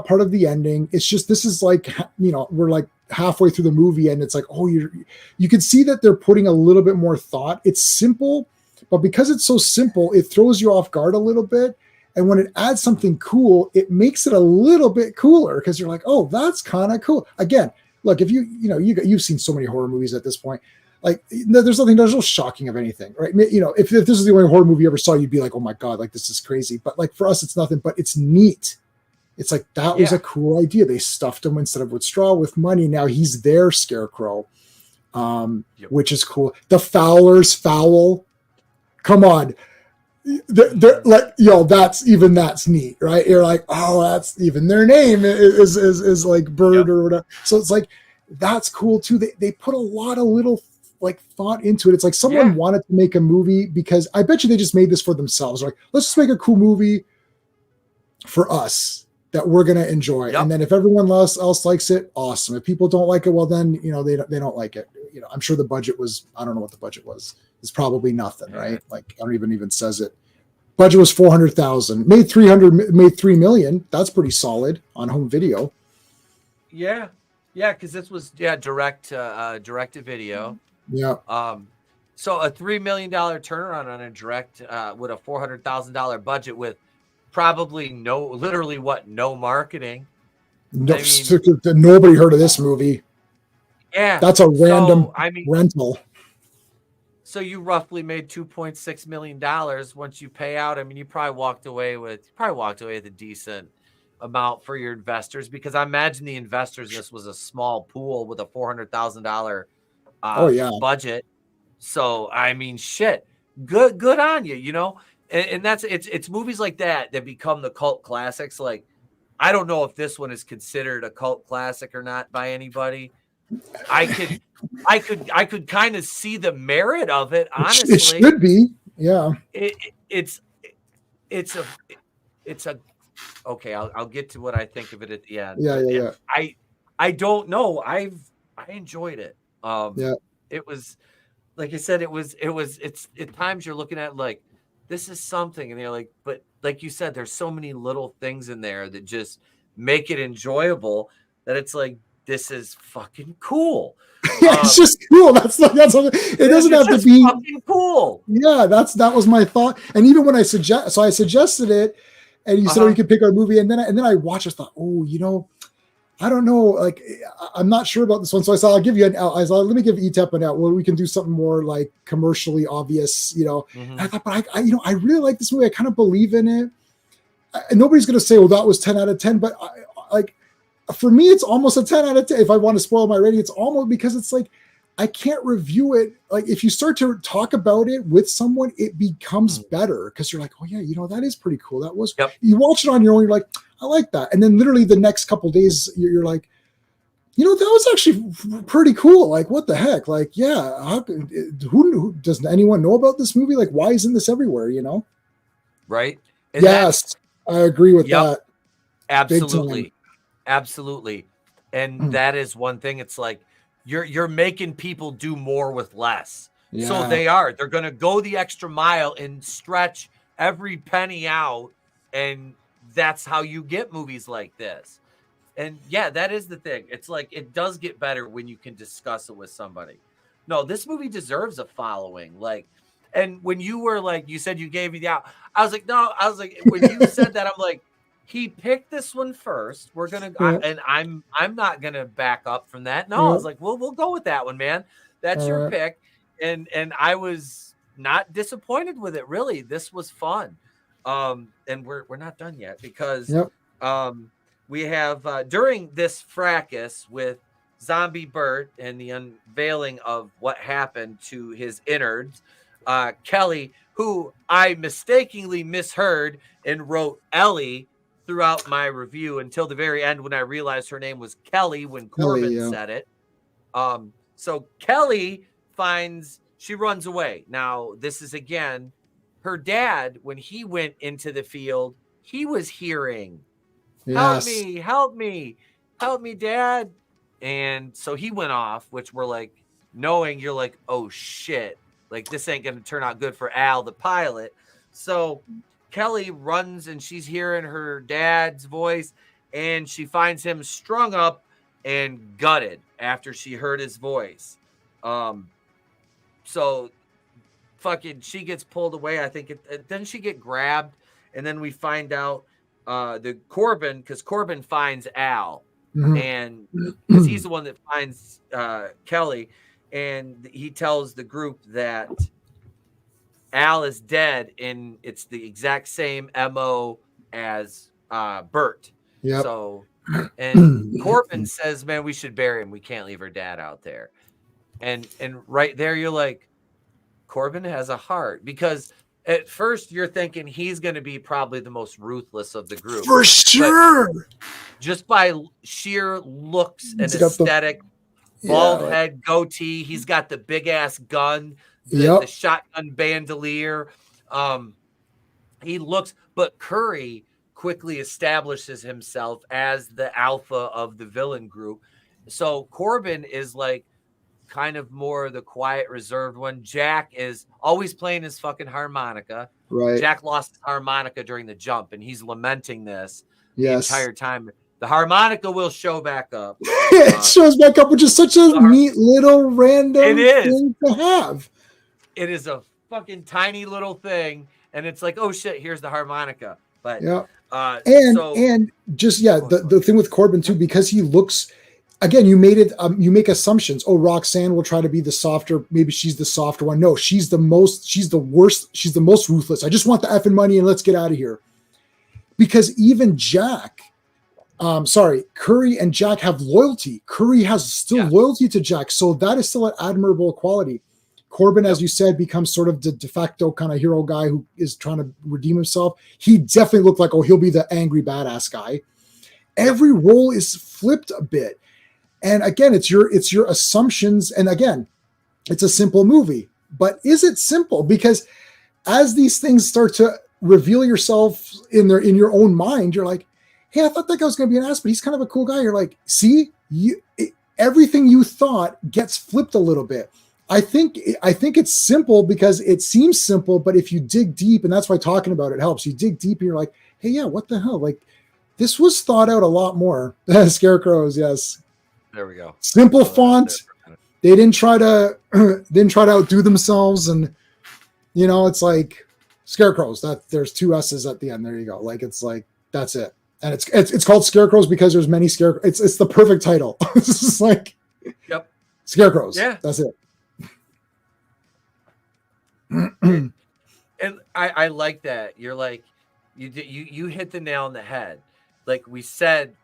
part of the ending. It's just, this is like, we're like halfway through the movie and it's like, oh, you can see that they're putting a little bit more thought. It's simple, but because it's so simple, it throws you off guard a little bit. And when it adds something cool, it makes it a little bit cooler because you're like, oh, that's kind of cool. Again, look, if you've seen so many horror movies at this point, like there's no shocking of anything, right? If this is the only horror movie you ever saw, you'd be like, oh my God, like this is crazy. But like for us, it's nothing, but it's neat. It's like, that was a cool idea. They stuffed him instead of with straw with money. Now he's their scarecrow, which is cool. The Fowlers foul. Come on. They're like, that's neat, right? You're like, oh, that's even their name is like Bird or whatever. So it's like, that's cool too. They put a lot of little like thought into it. It's like someone wanted to make a movie because I bet you they just made this for themselves. Like, let's just make a cool movie for us. that we're going to enjoy. Yep. And then if everyone else likes it, awesome. If people don't like it, well, then, they don't like it. I'm sure the budget was, I don't know what the budget was. It's probably nothing, right? Like, I don't even says it. Budget was 400,000, made 3 million. That's pretty solid on home video. Yeah. Cause this was direct to video. Yeah. So a $3 million turnaround on a direct with a $400,000 budget with probably no marketing. No, nobody heard of this movie. Yeah. That's a random rental. So you roughly made $2.6 million once you pay out. I mean, you probably walked away with a decent amount for your investors, because I imagine the investors, this was a small pool with a $400,000 budget. So I mean, shit, good on you, and that's it's movies like that become the cult classics. Like, I don't know if this one is considered a cult classic or not by anybody. I could kind of see the merit of it. Honestly, it should be. Yeah. It's a okay. I'll get to what I think of it at the end. Yeah. I don't know. I enjoyed it. It was, like I said, it's at times you're looking at like, this is something, and you're like, but like you said, there's so many little things in there that just make it enjoyable, that it's like, this is fucking cool. It's just cool. That's it doesn't have to be fucking cool. Yeah, that was my thought. And even when I suggested it, and you said, you could pick our movie, and then I watched. I thought, I don't know. Like, I'm not sure about this one. So I said, I'll give you an out. I thought, let me give Etep an out. Well, we can do something more like commercially obvious, And I thought, but I really like this movie. I kind of believe in it. And nobody's going to say, well, that was 10 out of 10. But for me, it's almost a 10 out of 10. If I want to spoil my rating, it's almost, because it's like, I can't review it. Like, if you start to talk about it with someone, it becomes better, because you're like, oh yeah, that is pretty cool. That was, you watch it on your own, you're like, I like that. And then literally the next couple of days, you're like, that was actually pretty cool. Like, what the heck? Like, yeah, who doesn't anyone know about this movie? Like, why isn't this everywhere? Right. And yes, I agree with that. Absolutely. And that is one thing. It's like, you're making people do more with less. Yeah. So they're going to go the extra mile and stretch every penny out. And that's how you get movies like this. And yeah, that is the thing. It's like, it does get better when you can discuss it with somebody. No, this movie deserves a following. Like, and when you were like, you said you gave me the out, I was like, no, when you said that, I'm like, he picked this one first. We're going to, and I'm not going to back up from that. No, I was like, well, we'll go with that one, man. That's your pick. And I was not disappointed with it. Really. This was fun. And we're not done yet, because we have during this fracas with Zombie Bert and the unveiling of what happened to his innards, Kelly, who I mistakenly misheard and wrote Ellie throughout my review until the very end, when I realized her name was Kelly when Corbin said it. So Kelly she runs away. Now, this is again, her dad, when he went into the field, he was hearing, help me, Dad. And so he went off, which we're like, knowing, you're like, oh shit, like, this ain't going to turn out good for Al, the pilot. So Kelly runs, and she's hearing her dad's voice, and she finds him strung up and gutted after she heard his voice. So fucking, she gets pulled away. I think then she get grabbed, and then we find out because Corbin finds Al, and because he's the one that finds Kelly, and he tells the group that Al is dead, and it's the exact same MO as Bert. Yep. So, and Corbin says, man, we should bury him. We can't leave her dad out there. And right there, you're like, Corbin has a heart, because at first you're thinking he's going to be probably the most ruthless of the group. For sure. But just by sheer looks and aesthetic, bald head, goatee, he's got the big ass gun, the shotgun bandolier. He looks, but quickly establishes himself as the alpha of the villain group. So Corbin is like kind of more the quiet, reserved one. Jack is always playing his fucking harmonica. Right. Jack lost his harmonica during the jump, and he's lamenting this the Yes. entire time. The harmonica will show back up. It shows back up, which is such a neat little random thing to have. It is a fucking tiny little thing, and it's like, oh shit, here's the harmonica. But yeah, and just the thing with Corbin too, because he looks. Again, you made it. You make assumptions. Oh, Roxanne will try to be the softer. Maybe she's the softer one. No, she's the most. She's the worst. She's the most ruthless. I just want the effing money and let's get out of here. Because even Jack, Curry and Jack have loyalty. Curry has still loyalty to Jack, so that is still an admirable quality. Corbin, as you said, becomes sort of the de facto kind of hero guy who is trying to redeem himself. He definitely looked like, he'll be the angry badass guy. Every role is flipped a bit. And again, it's your assumptions. And again, it's a simple movie, but is it simple? Because as these things start to reveal yourself in your own mind, you're like, hey, I thought that guy was going to be an ass, but he's kind of a cool guy. You're like, see, everything you thought gets flipped a little bit. I think it's simple because it seems simple, but if you dig deep, and that's why talking about it helps, you dig deep and you're like, hey, yeah, what the hell? Like, this was thought out a lot more. Scarecrows, yes. There we go. Simple font. They didn't try to outdo themselves, and it's like Scarecrows. That there's 2 S's at the end. There you go. Like it's like that's it. And it's called Scarecrows because there's many Scarecrows. It's the perfect title. It's just like Scarecrows. Yeah, that's it. And I like that. You're like you hit the nail on the head. Like we said,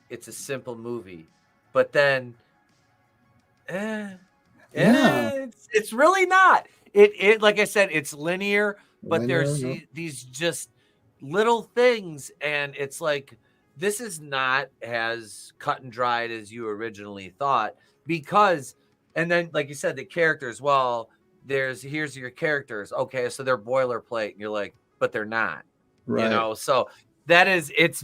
it's a simple movie. But then, it's really not. It like I said, it's linear, but there's these just little things, and it's like this is not as cut and dried as you originally thought. Because, and then like you said, the characters. Well, here's your characters. Okay, so they're boilerplate, and you're like, but they're not. Right. So that is it's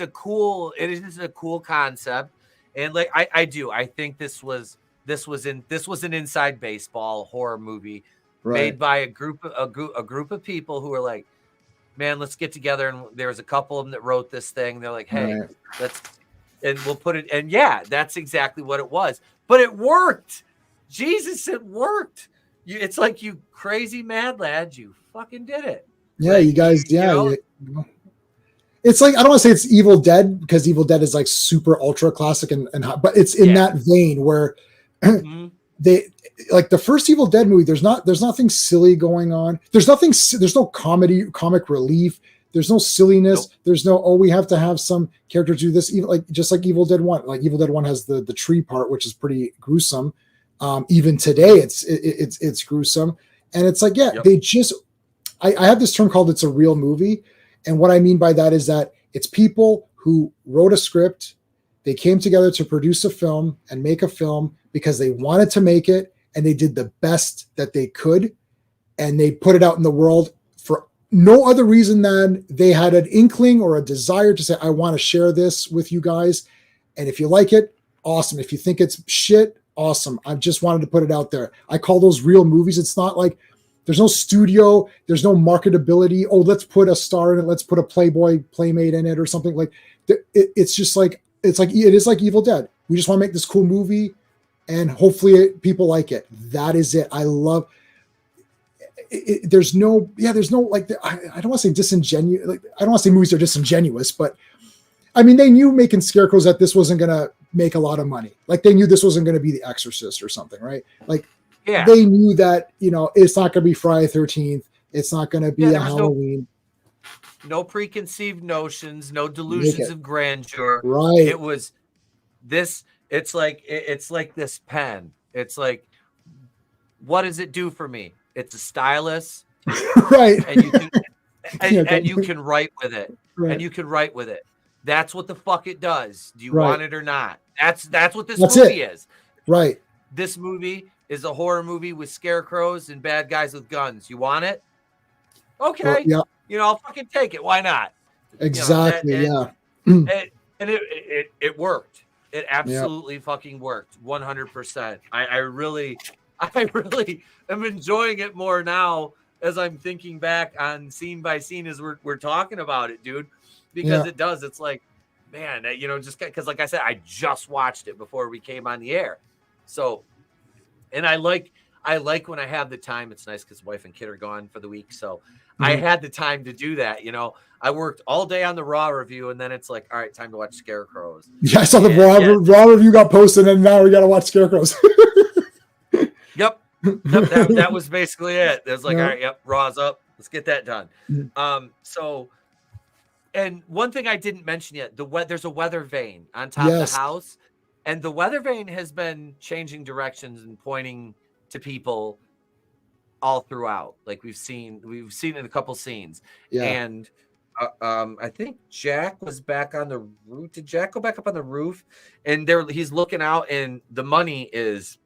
a cool concept. And like I think this was an inside baseball horror movie made by a group of people who were like, man, let's get together. And there was a couple of them that wrote this thing. They're like, hey, we'll put it. And that's exactly what it was. But it worked. Jesus, it worked. It's like, you crazy mad lads, you fucking did it. Yeah, like, you guys. Yeah. It's like, I don't want to say it's Evil Dead because Evil Dead is like super ultra classic and but it's in that vein where they like the first Evil Dead movie. There's nothing silly going on. There's no comic relief. There's no silliness. Nope. There's no, we have to have some characters do this. Even just like Evil Dead 1. Like Evil Dead 1 has the tree part, which is pretty gruesome. Even today it's gruesome. And it's like, they just, I have this term called it's a real movie. And what I mean by that is that it's people who wrote a script, they came together to produce a film and make a film because they wanted to make it, and they did the best that they could, and they put it out in the world for no other reason than they had an inkling or a desire to say, I want to share this with you guys. And if you like it, awesome. If you think it's shit, awesome. I just wanted to put it out there. I call those real movies. It's not like, there's no studio. There's no marketability. Oh, let's put a star in it. Let's put a Playboy Playmate in it or something. Like it's just like, it is like Evil Dead. We just want to make this cool movie, and hopefully people like it. That is it. I love it. There's no like, I don't want to say disingenuous. Like, I don't want to say movies are disingenuous, but I mean, they knew making Scarecrows that this wasn't going to make a lot of money. Like they knew this wasn't going to be The Exorcist or something, right? Like, they knew that, it's not going to be Friday 13th. It's not going to be a Halloween. No preconceived notions, no delusions of grandeur. Right. It was this. It's like this pen. It's like, what does it do for me? It's a stylus. Right. And you can, and you can write with it. Right. And you can write with it. That's what the fuck it does. Do you want it or not? That's what this movie is. Right. This movie is a horror movie with scarecrows and bad guys with guns. You want it? Okay. Well, I'll fucking take it. Why not? Exactly. Yeah. and it worked. It Yeah. absolutely fucking worked. 100%. I really am enjoying it more now as I'm thinking back on scene by scene as we're talking about it, dude, because Yeah. it does. It's like, man, just because, like I said, I just watched it before we came on the air. So, and I like when I have the time. It's nice because wife and kid are gone for the week. So I had the time to do that. I worked all day on the Raw review, and then it's like, all right, time to watch Scarecrows. Yeah, I saw the Raw review got posted, and now we got to watch Scarecrows. Yep. That was basically it. It was like, all right, yep, Raw's up. Let's get that done. So, and one thing I didn't mention yet, there's a weather vane on top of the house, and the weather vane has been changing directions and pointing to people all throughout. Like we've seen in a couple scenes. And I think Jack was back on the roof. Did Jack go back up on the roof? And he's looking out, and the money is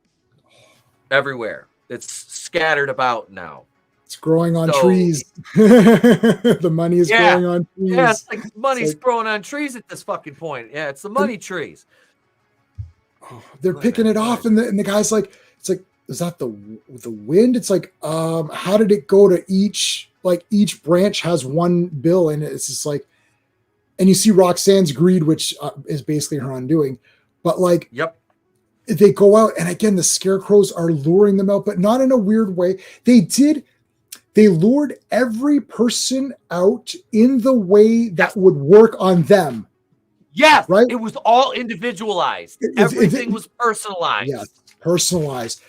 everywhere. It's scattered about now. It's growing on trees. The money is growing on trees. Yeah, it's like money's growing on trees at this fucking point. Yeah, it's the money trees. They're picking it off, and the guy's like, it's like, is that the wind? It's like, how did it go to each branch has one bill, and it's just like, and you see Roxanne's greed, which is basically her undoing, but like, they go out, and again, the Scarecrows are luring them out, but not in a weird way. They lured every person out in the way that would work on them. Yes, right. It was all individualized. Everything was personalized. Yeah, personalized.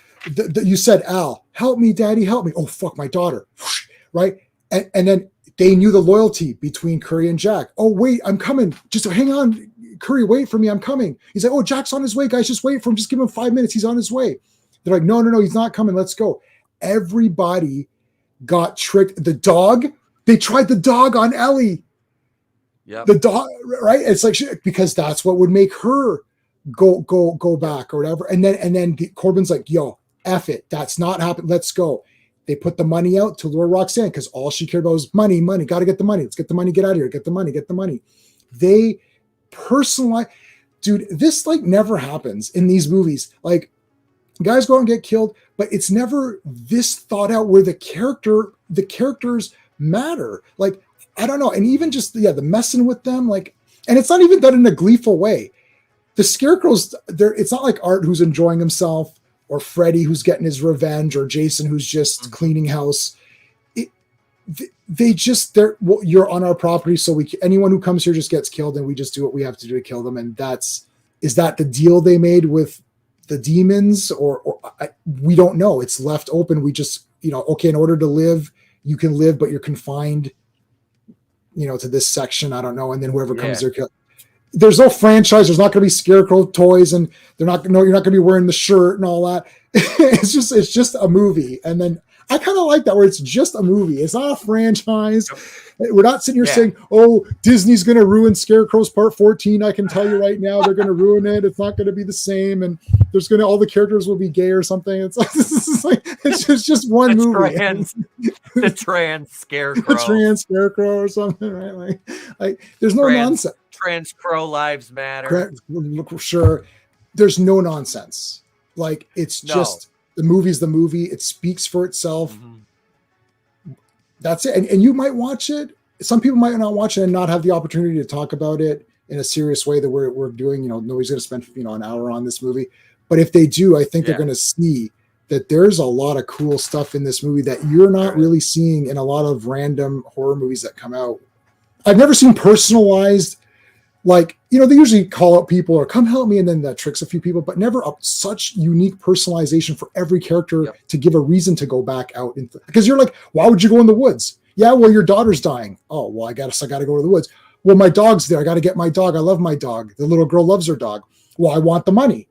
You said, Al, help me, Daddy, help me. Oh, fuck, my daughter. Right? And then they knew the loyalty between Curry and Jack. Oh, wait, I'm coming. Just hang on. Curry, wait for me. I'm coming. He's like, oh, Jack's on his way, guys. Just wait for him. Just give him 5 minutes. He's on his way. They're like, no, he's not coming. Let's go. Everybody got tricked. The dog, they tried the dog on Ellie. Yeah. The dog, right? It's like, because that's what would make her go back or whatever. And then Corbin's like, yo, F it. That's not happening. Let's go. They put the money out to lure Roxanne because all she cared about was money. Got to get the money. Let's get the money. Get out of here. Get the money. They personalize. Dude, this like never happens in these movies. Like, guys go out and get killed, but it's never this thought out where the characters matter. Like, I don't know. And even just, the messing with them, like, and it's not even done in a gleeful way. The Scarecrows, it's not like Art who's enjoying himself, or Freddy who's getting his revenge, or Jason who's just cleaning house. You're on our property, so anyone who comes here just gets killed, and we just do what we have to do to kill them. And is that the deal they made with the demons, or we don't know. It's left open. We just, okay, in order to live, you can live, but you're confined, to this section. I don't know. And then whoever comes there, there's no franchise. There's not going to be Scarecrow toys, and you're not going to be wearing the shirt and all that. It's just a movie. And then I kind of like that, where it's just a movie. It's not a franchise. We're not sitting here saying, oh, Disney's going to ruin Scarecrows Part 14. I can tell you right now, they're going to ruin it. It's not going to be the same. And all the characters will be gay or something. It's just one movie. The trans Scarecrow. The trans Scarecrow or something, right? Like there's no nonsense. Trans Crow lives matter. Sure. There's no nonsense. Like, it's just, the movie's the movie. It speaks for itself. That's it. And you might watch it. Some people might not watch it and not have the opportunity to talk about it in a serious way that we're doing. Nobody's going to spend an hour on this movie. But if they do, I think they're going to see that there's a lot of cool stuff in this movie that you're not really seeing in a lot of random horror movies that come out. I've never seen personalized, like, they usually call out people or come help me, and then that tricks a few people, but never such unique personalization for every character to give a reason to go back out. Because you're like, why would you go in the woods? Yeah, well, your daughter's dying. Oh, well, I got to go to the woods. Well, my dog's there. I got to get my dog. I love my dog. The little girl loves her dog. Well, I want the money.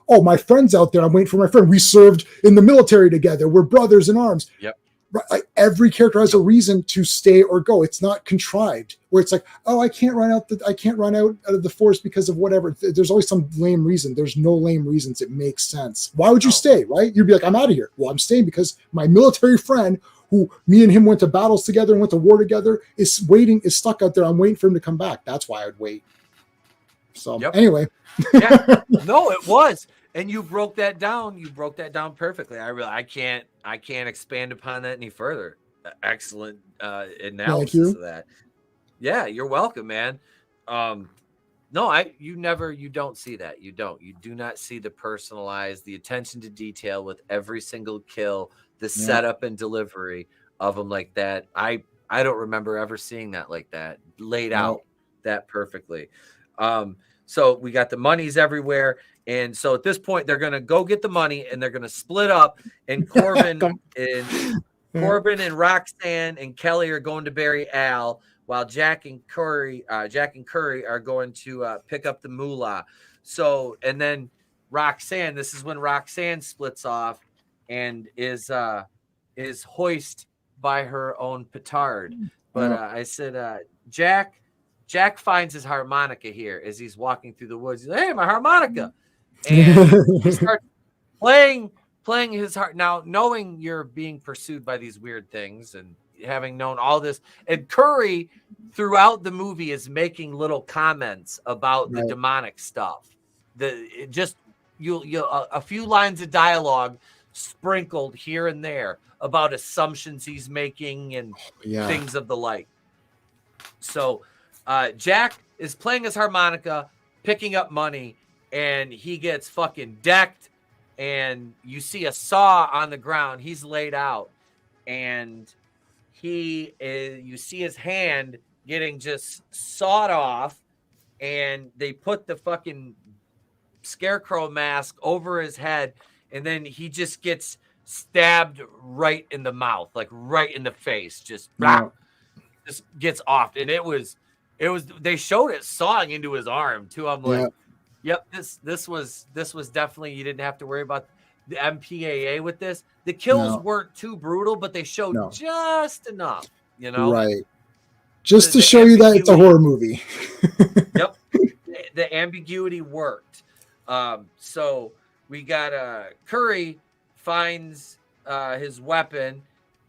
Oh, my friend's out there. I'm waiting for my friend. We served in the military together. We're brothers in arms. Yep. Right? Like, every character has a reason to stay or go. It's not contrived where it's like, oh, I can't run out of the forest because of whatever. There's always some lame reason. There's no lame reasons. It makes sense. Why would you stay? Right? You'd be like, I'm out of here. Well, I'm staying because my military friend who me and him went to battles together and went to war together, is stuck out there. I'm waiting for him to come back. That's why I'd wait. So anyway. Yeah, no, it was. And you broke that down. You broke that down perfectly. I can't expand upon that any further. Excellent analysis of that. Yeah, you're welcome, man. No, you don't see that. You do not see the personalized, the attention to detail with every single kill, the setup and delivery of them like that. I don't remember ever seeing that like that laid out that perfectly. So we got the monies everywhere. And so at this point, they're going to go get the money and they're going to split up. And Corbin and Roxanne and Kelly are going to bury Al, while Jack and Curry are going to pick up the moolah. So, and then Roxanne, this is when Roxanne splits off and is hoisted by her own petard. But I said, Jack finds his harmonica here as he's walking through the woods. He's like, hey, my harmonica. And he starts playing his heart. Now, knowing you're being pursued by these weird things and having known all this, and Curry throughout the movie is making little comments about the demonic stuff. A few lines of dialogue sprinkled here and there about assumptions he's making and things of the like. So Jack is playing his harmonica, picking up money, and he gets fucking decked. And you see a saw on the ground. He's laid out, and you see his hand getting just sawed off, and they put the fucking scarecrow mask over his head, and then he just gets stabbed right in the mouth, like right in the face, just gets off. And it was they showed it sawing into his arm too. I'm like, yep, this was definitely, you didn't have to worry about the MPAA with this. The kills weren't too brutal, but they showed just enough, right, just to show you that it's a horror movie. Yep, the ambiguity worked. So we got Curry finds his weapon.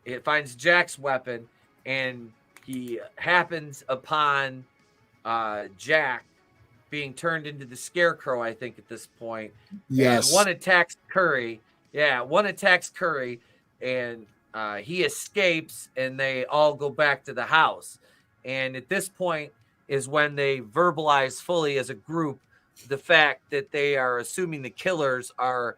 It finds Jack's weapon, and he happens upon Jack being turned into the Scarecrow, I think, at this point. Yes. And one attacks Curry. Yeah, one attacks Curry, and he escapes, and they all go back to the house. And at this point is when they verbalize fully as a group the fact that they are assuming the killers are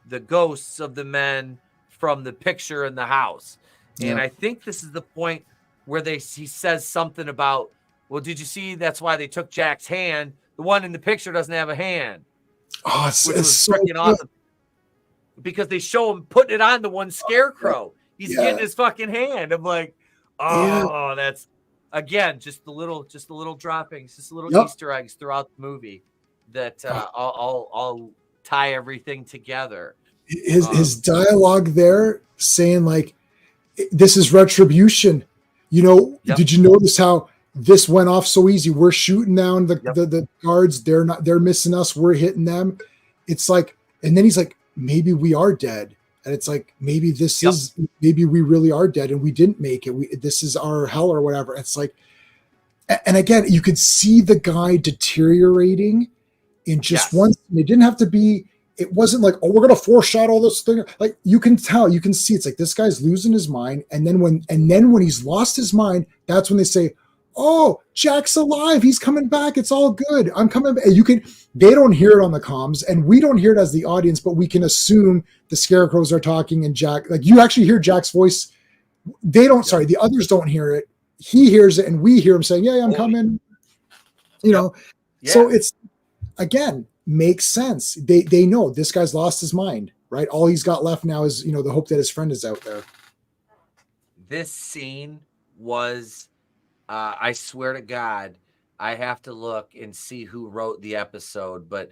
the ghosts of the men from the picture in the house. And I think this is the point where he says something about, well, did you see that's why they took Jack's hand? The one in the picture doesn't have a hand. Oh, which was so freaking awesome. Because they show him putting it on the one Scarecrow. He's getting his fucking hand. I'm like, that's, again, just the little droppings, just little Easter eggs throughout the movie that I'll tie everything together. His dialogue there saying like, this is retribution. Did you notice how this went off so easy? We're shooting down the guards. They're missing us. We're hitting them. It's like, and then he's like, maybe we are dead. And it's like, maybe maybe we really are dead and we didn't make it. This is our hell or whatever. It's like, and again, you could see the guy deteriorating in just one. It didn't have to be, it wasn't like, oh, we're going to foreshadow this thing. Like you can tell, you can see, it's like, this guy's losing his mind. And then when he's lost his mind, that's when they say, oh, Jack's alive. He's coming back. It's all good. I'm coming back. They don't hear it on the comms, and we don't hear it as the audience, but we can assume the Scarecrows are talking, and Jack, like you actually hear Jack's voice. They don't, sorry, the others don't hear it. He hears it, and we hear him saying, yeah, I'm coming. So it's, again, makes sense. They know this guy's lost his mind, right? All he's got left now is, the hope that his friend is out there. This scene was, I swear to God, I have to look and see who wrote the episode, but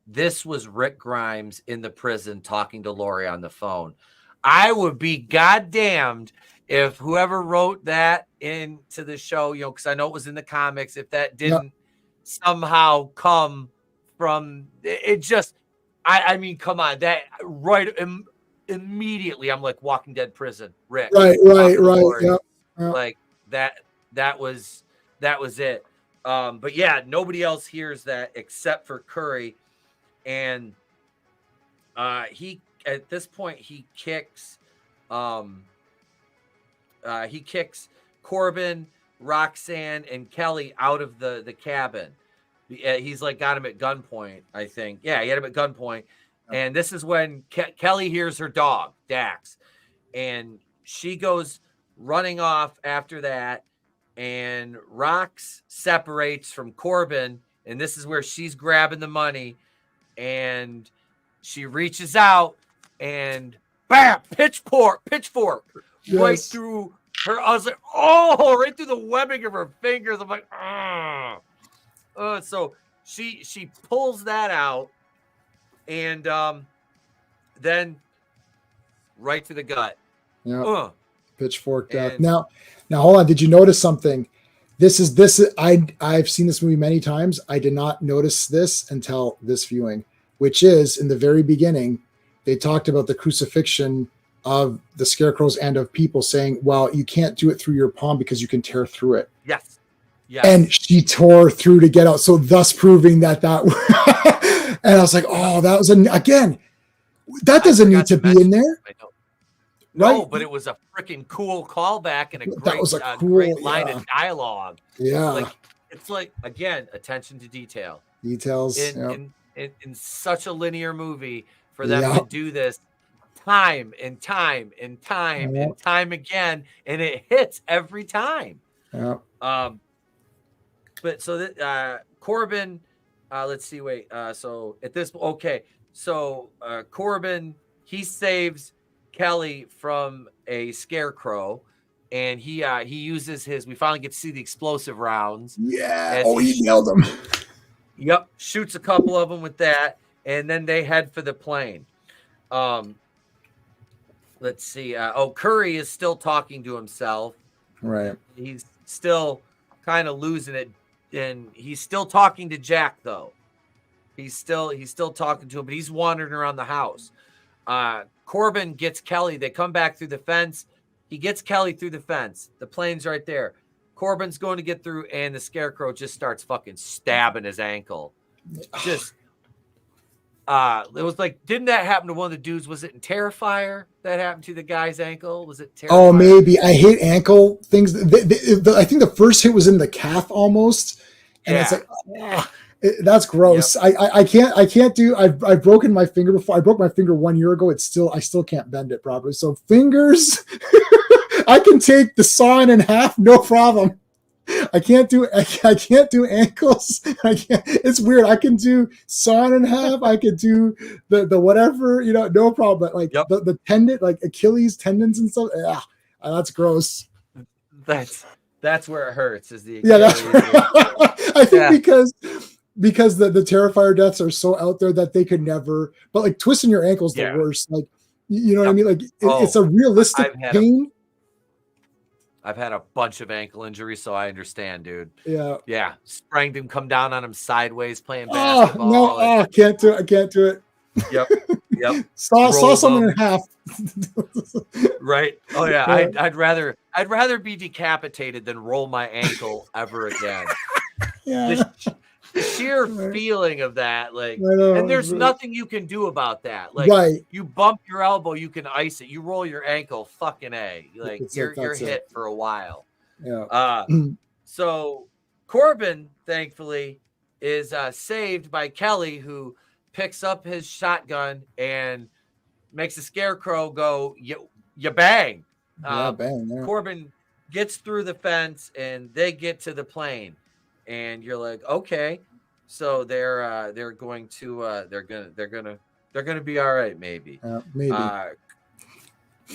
this was Rick Grimes in the prison talking to Lori on the phone. I would be goddamned if whoever wrote that into the show, because I know it was in the comics, if that didn't somehow come from it. Just, I mean, come on, that right immediately I'm like Walking Dead prison, Rick. Right. Yep. Like that was it. But yeah, nobody else hears that except for Curry. And he at this point he kicks Corbin, Roxanne, and Kelly out of the cabin. He's like got him at gunpoint, I think. Yeah, he had him at gunpoint. And this is when Kelly hears her dog, Dax. And she goes running off after that. And Rox separates from Corbin. And this is where she's grabbing the money. And she reaches out and bam, pitchfork right through her. I was like, oh, right through the webbing of her fingers. I'm like, so she pulls that out, and then right to the gut. Yeah. Pitchfork death. Now hold on. Did you notice something? I've seen this movie many times. I did not notice this until this viewing, which is in the very beginning. They talked about the crucifixion of the Scarecrows and of people, saying, well, you can't do it through your palm because you can tear through it. Yes. And she tore through to get out. So thus proving that and I was like, oh, that was again, that doesn't need to be in there. No, but it was a freaking cool callback and a great line of dialogue. Yeah. Like, it's like, again, attention to detail. Details. In such a linear movie, for them to do this time and time and time and time again, and it hits every time. Yeah. But so that Corbin, let's see, so at this, so Corbin, he saves Kelly from a scarecrow, and he uses we finally get to see the explosive rounds. Yeah. He nailed them. Yep. Shoots a couple of them with that, and then they head for the plane. Let's see. Curry is still talking to himself. Right. He's still kind of losing it, and he's still talking to Jack, though. He's still talking to him, but he's wandering around the house. Corbin gets Kelly. They come back through the fence. He gets Kelly through the fence. The plane's right there. Corbin's going to get through, and the Scarecrow just starts fucking stabbing his ankle. Just, it was like, didn't that happen to one of the dudes? Was it in Terrifier that happened to the guy's ankle? Was it Terrifier? Oh, maybe. I hate ankle things. I think the first hit was in the calf almost. And it's like, that's gross. Yep. I can't do. I've broken my finger before. I broke my finger 1 year ago. I still can't bend it properly. So fingers, I can take the sawing in half, no problem. I can't do ankles. It's weird. I can do sawing in half. I could do the whatever, no problem. But like the tendon, like Achilles tendons and stuff. That's gross. That's where it hurts. Is the Achilles. I think because the Terrifier deaths are so out there that they could never. But like twisting your ankle's the worst. Like you know what I mean? Like it's a realistic pain. I've had a bunch of ankle injuries, so I understand, dude. Yeah. Sprained him, come down on him sideways playing basketball. I can't do it. Yep. Saw someone in half. Right. Oh yeah. I'd rather be decapitated than roll my ankle ever again. The sheer feeling of that, like, and there's nothing you can do about that. Like, you bump your elbow, you can ice it. You roll your ankle, fucking A. Like, you're hit for a while. Yeah. So Corbin, thankfully, is saved by Kelly, who picks up his shotgun and makes the Scarecrow go, you bang. Bang. Yeah. Corbin gets through the fence, and they get to the plane. And you're like, okay, so they're going to be all right, maybe. Maybe.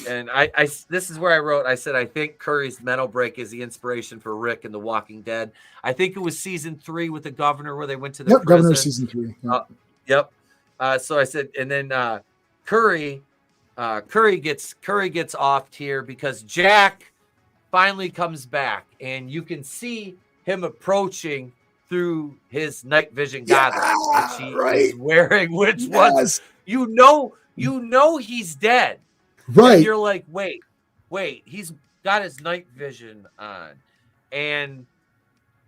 And I this is where I wrote. I said I think Curry's mental break is the inspiration for Rick in The Walking Dead. I think it was season 3 with the governor where they went to the prison. Governor season 3. Yep. So I said, and then Curry gets off here because Jack finally comes back, and you can see him approaching through his night vision goggles, which he is wearing, which was, You know he's dead. Right. And you're like, wait, he's got his night vision on. And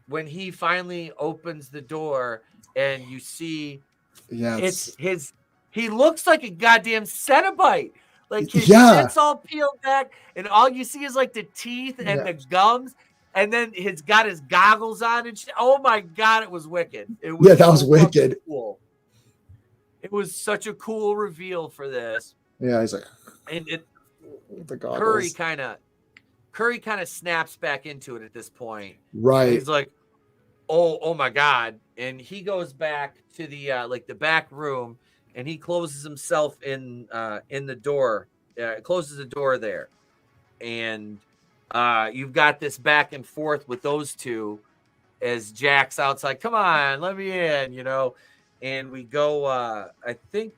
when he finally opens the door and you see it's his, he looks like a goddamn Cenobite. Like his shit's all peeled back, and all you see is like the teeth and the gums, and then he's got his goggles on and shit. Oh my god, it was wicked. It was that was wicked. Cool. It was such a cool reveal for this. Yeah, he's like, and the goggles. Curry kind of snaps back into it at this point. Right. And he's like, oh my god, and he goes back to the like the back room, and he closes himself in the door, closes the door there, and you've got this back and forth with those two as Jack's outside. Come on, let me in, you know. And we go. I think,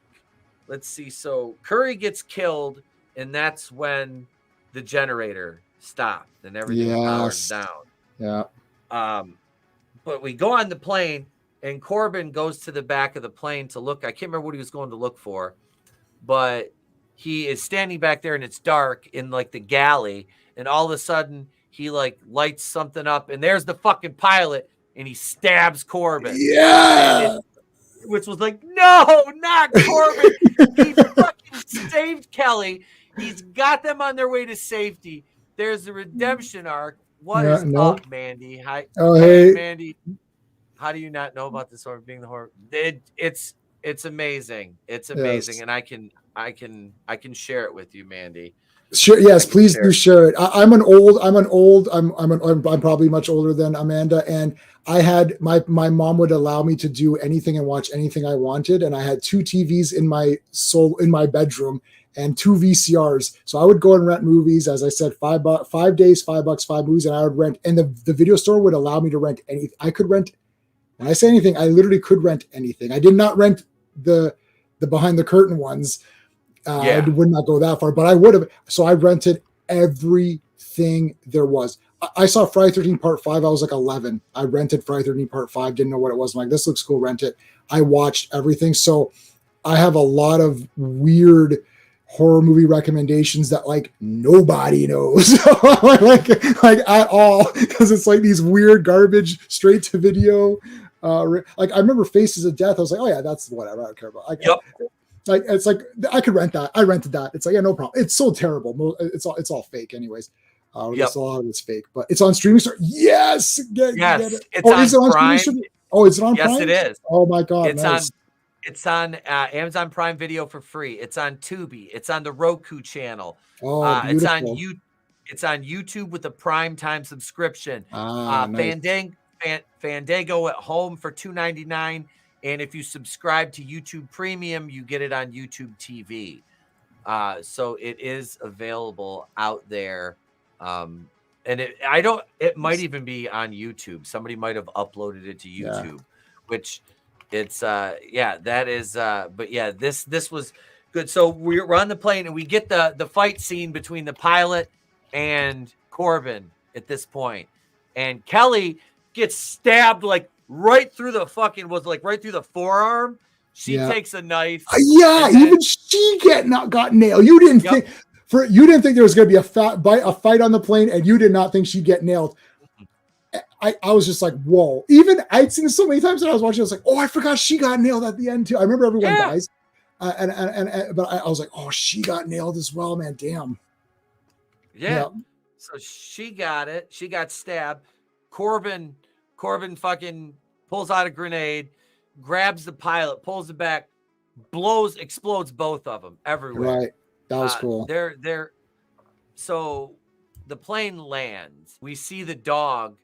let's see. So Curry gets killed, and that's when the generator stopped and everything powers down. Yeah. But we go on the plane, and Corbin goes to the back of the plane to look. I can't remember what he was going to look for, but he is standing back there, and it's dark in like the galley. And all of a sudden, he like lights something up, and there's the fucking pilot, and he stabs Corbin. Yeah. Which was like, no, not Corbin. He fucking saved Kelly. He's got them on their way to safety. There's the redemption arc. What is up, Mandy? Hi, hey, Mandy. How do you not know about this horror being the horror? It's amazing. It's amazing, and I can share it with you, Mandy. Sure. Yes, please do share it. I'm probably much older than Amanda, and I had my mom would allow me to do anything and watch anything I wanted, and I had 2 TVs in my bedroom and 2 VCRs. So I would go and rent movies, as I said, $5 days, $5, 5 movies, and I would rent. And the video store would allow me to rent anything. I could rent. When I say anything, I literally could rent anything. I did not rent the behind the curtain ones. I would not go that far, but I would have. So I rented everything there was. I saw Friday 13 Part 5. I was like 11. I rented Friday 13 Part 5. Didn't know what it was. I'm like, this looks cool. Rent it. I watched everything. So I have a lot of weird horror movie recommendations that like nobody knows like at all, because it's like these weird garbage straight to video. Like I remember Faces of Death. I was like, oh yeah, that's whatever. I don't care about. Like it's like I could rent that. I rented that. It's like, yeah, no problem. It's so terrible. It's all fake, anyways. A lot of it's fake, but it's on streaming store. Yes, get it. It's on Prime. Is it on Prime? Yes, it is. Oh my god, nice. It's on Amazon Prime Video for free. It's on Tubi. It's on the Roku channel. Oh, beautiful. It's on YouTube with a Prime Time subscription. Nice. Fandango at home for $2.99. And if you subscribe to YouTube Premium, you get it on YouTube TV. So it is available out there. And it might even be on YouTube. Somebody might have uploaded it to YouTube, which it's that is but yeah, this was good. So we're on the plane, and we get the fight scene between the pilot and Corbin at this point. And Kelly gets stabbed like right through the right through the forearm. She takes a knife. Even she got nailed. You didn't think there was going to be a fight on the plane, and you did not think she'd get nailed. I was just like, whoa. Even I'd seen this so many times that I was watching. I was like, oh, I forgot she got nailed at the end too. I remember everyone dies, but I was like, oh, she got nailed as well, man. Damn. Yeah. So she got it. She got stabbed. Corbin fucking pulls out a grenade, grabs the pilot, pulls it back, explodes both of them everywhere. Right. That was cool. So the plane lands. We see the dog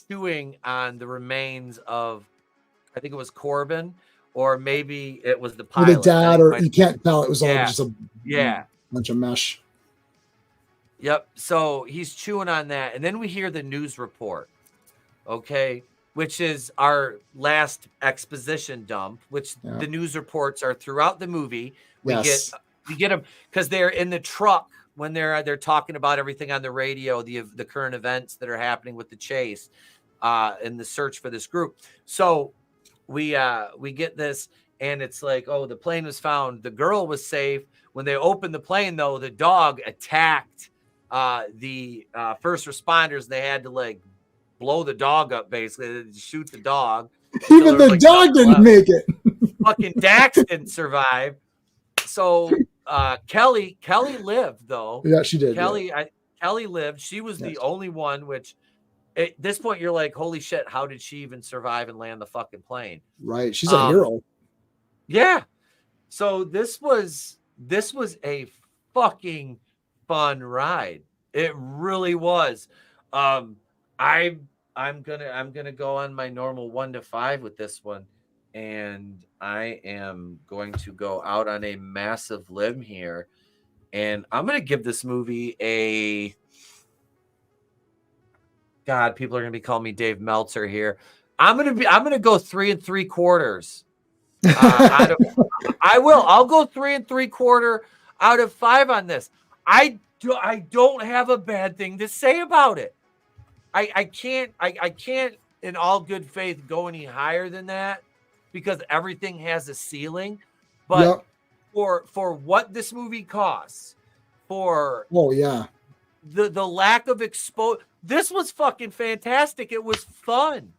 chewing on the remains of, I think it was Corbin, or maybe it was the pilot. Or the dad, or you can't tell. It was all just a bunch of mesh. Yep. So he's chewing on that. And then we hear the news report. Okay. Which is our last exposition dump, which the news reports are throughout the movie. We get them because they're in the truck when they're talking about everything on the radio, the current events that are happening with the chase, and the search for this group. So we get this, and it's like, oh, the plane was found. The girl was safe. When they opened the plane, though, the dog attacked the first responders. They had to like blow the dog up, basically, shoot the dog. Even the dog didn't make it. Fucking Dax didn't survive. So Kelly lived, though. Yeah, she did. Kelly lived. She was the only one, which at this point you're like, holy shit, how did she even survive and land the fucking plane? Right. She's a hero. Yeah. So this was a fucking fun ride. It really was. I'm gonna go on my normal 1 to 5 with this one, and I am going to go out on a massive limb here, and I'm gonna give this movie a. God, people are gonna be calling me Dave Meltzer here. I'm gonna go 3 3/4. I'll go 3 3/4 out of 5 on this. I don't have a bad thing to say about it. I can't in all good faith go any higher than that because everything has a ceiling. But for what this movie costs, for the lack of exposure, this was fucking fantastic. It was fun.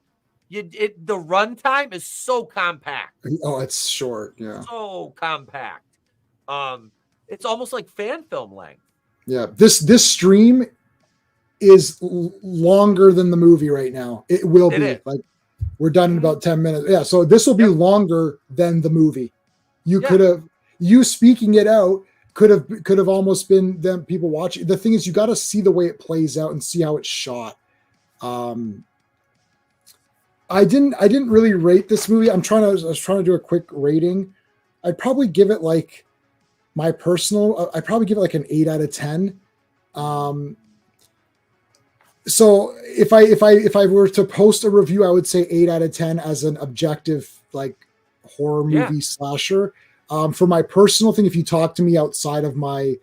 The runtime is so compact. Oh, it's short. Yeah. So compact. It's almost like fan film length. Yeah. This stream is longer than the movie right now. It will be. Like, we're done in about 10 minutes. Yeah. So this will be longer than the movie. You speaking it out could have almost been them people watching. The thing is, you got to see the way it plays out and see how it's shot. I didn't really rate this movie. I was trying to do a quick rating. I'd probably give it like I'd probably give it like an 8 out of 10. So if I were to post a review, I would say 8 out of 10 as an objective, like, horror movie slasher. For my personal thing, if you talk to me outside of my,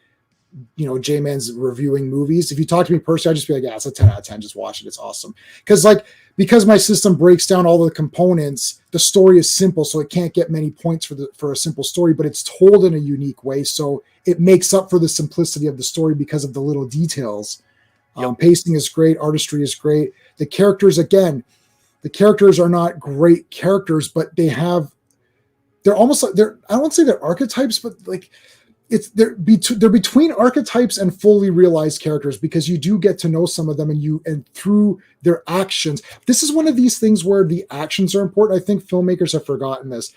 J-Man's reviewing movies, if you talk to me personally, I'd just be like, yeah, it's a 10 out of 10. Just watch it. It's awesome. Because my system breaks down all the components, the story is simple, so it can't get many points for a simple story, but it's told in a unique way. So it makes up for the simplicity of the story because of the little details. Pacing is great. Artistry is great. The characters are not great characters, but they're almost like I don't want to say they're archetypes, but like they're between archetypes and fully realized characters, because you do get to know some of them and through their actions. This is one of these things where the actions are important. I think filmmakers have forgotten this.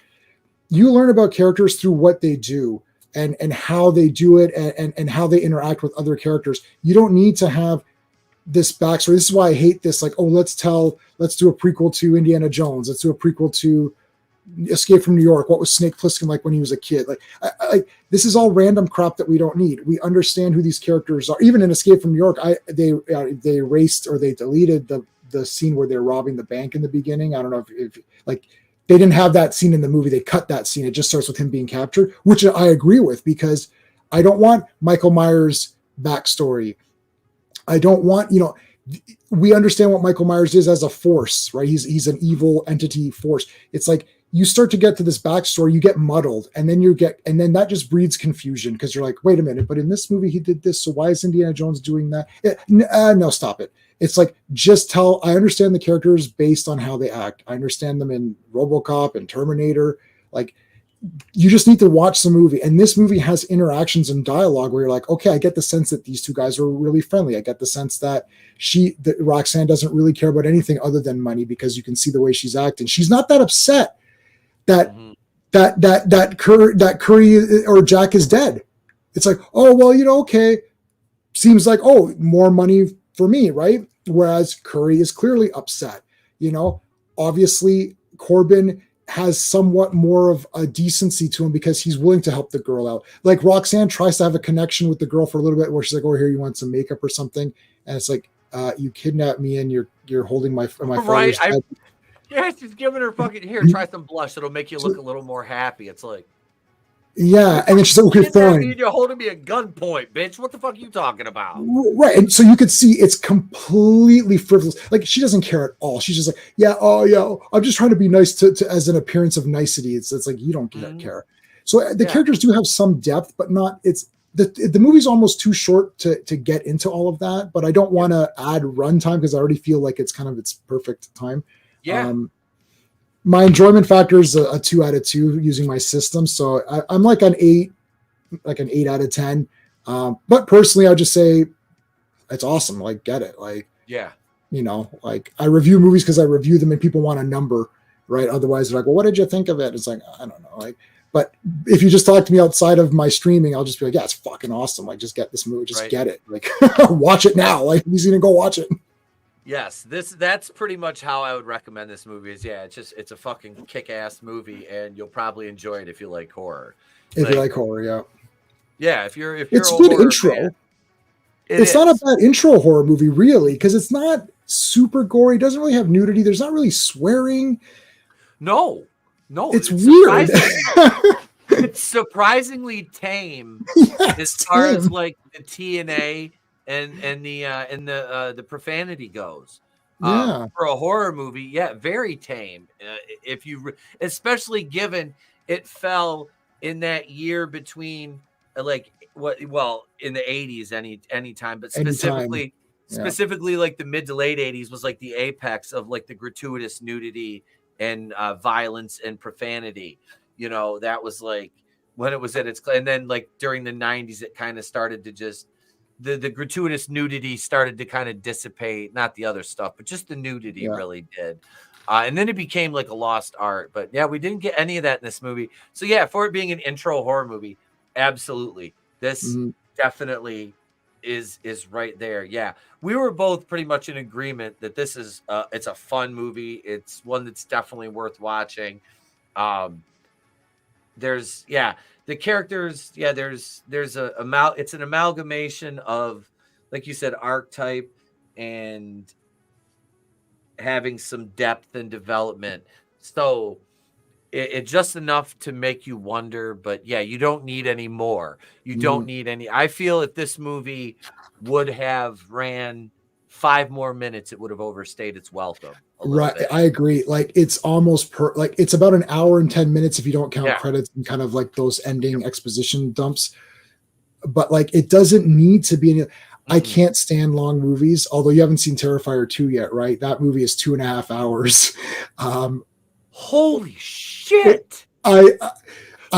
You learn about characters through what they do and how they do it and how they interact with other characters. You don't need to have this backstory. This is why I hate this. Like, oh, let's do a prequel to Indiana Jones. Let's do a prequel to Escape from New York. What was Snake Plissken like when he was a kid? Like, this is all random crap that we don't need. We understand who these characters are. Even in Escape from New York, they erased or they deleted the scene where they're robbing the bank in the beginning. I don't know if like they didn't have that scene in the movie. They cut that scene. It just starts with him being captured, which I agree with, because I don't want Michael Myers' backstory. I don't want, we understand what Michael Myers is as a force, right? He's an evil entity force. It's like you start to get to this backstory, you get muddled, and then that just breeds confusion, because you're like, wait a minute, but in this movie he did this, so why is Indiana Jones doing that? No, stop it. It's like, I understand the characters based on how they act. I understand them in RoboCop and Terminator. Like, you just need to watch the movie. And this movie has interactions and dialogue where you're like, okay, I get the sense that these two guys are really friendly. I get the sense that Roxanne doesn't really care about anything other than money, because you can see the way she's acting. She's not that upset that Curry or Jack is dead. It's like, oh, well, okay. Seems like, oh, more money for me, right? Whereas Curry is clearly upset. Obviously Corbin has somewhat more of a decency to him because he's willing to help the girl out. Like, Roxanne tries to have a connection with the girl for a little bit, where she's like, oh, here, you want some makeup or something? And it's like, you kidnapped me and you're holding my right. She's giving her fucking, here, try some blush. It'll make you look a little more happy. It's like, Yeah, and then she's like, okay, fine. You're holding me at gunpoint, bitch. What the fuck are you talking about? Right, and so you could see it's completely frivolous. Like she doesn't care at all. She's just like, yeah, oh yeah, I'm just trying to be nice to as an appearance of nicety. It's like you don't care. So the characters do have some depth, but not. It's the movie's almost too short to get into all of that. But I don't want to add runtime because I already feel like it's kind of its perfect time. Yeah. My enjoyment factor is a 2 out of 2 using my system, so I'm like an 8 out of 10. But personally, I just say it's awesome. Like, get it. Like, yeah, like I review movies because I review them and people want a number, right? Otherwise, they're like, well, what did you think of it? It's like, I don't know. Like, but if you just talk to me outside of my streaming, I'll just be like, yeah, it's fucking awesome. Like, just get this movie, just get it. Like, watch it now. Like, he's gonna go watch it. Yes, that's pretty much how I would recommend this movie. It's a fucking kick-ass movie, and you'll probably enjoy it if you like horror. If you like horror, yeah. Yeah, if you're it's a good intro. Fan, it's not a bad intro horror movie, really, because it's not super gory. It doesn't really have nudity. There's not really swearing. No, it's weird. It's surprisingly tame as far as like the TNA and the profanity goes. Yeah, for a horror movie, very tame. If you, especially given it fell in that year between in the 80s any time, but specifically like the mid to late 80s was like the apex of like the gratuitous nudity and violence and profanity. That was like when it was at its, and then like during the 90s it kind of started to just the gratuitous nudity started to kind of dissipate, not the other stuff, but just the nudity really did. And then it became like a lost art. But yeah, we didn't get any of that in this movie. So yeah, for it being an intro horror movie, absolutely. This definitely is right there. Yeah. We were both pretty much in agreement that this is it's a fun movie. It's one that's definitely worth watching. There's the characters, there's it's an amalgamation of, like you said, archetype and having some depth and development. So it's just enough to make you wonder, but you don't need any more. You don't need any. I feel if this movie would have ran 5 more minutes, it would have overstayed its welcome. Right. I agree. Like it's almost like it's about an hour and 10 minutes if you don't count credits and kind of like those ending exposition dumps. But like it doesn't need to be any. I can't stand long movies, although you haven't seen Terrifier 2 yet, right? That movie is 2.5 hours. Holy shit. I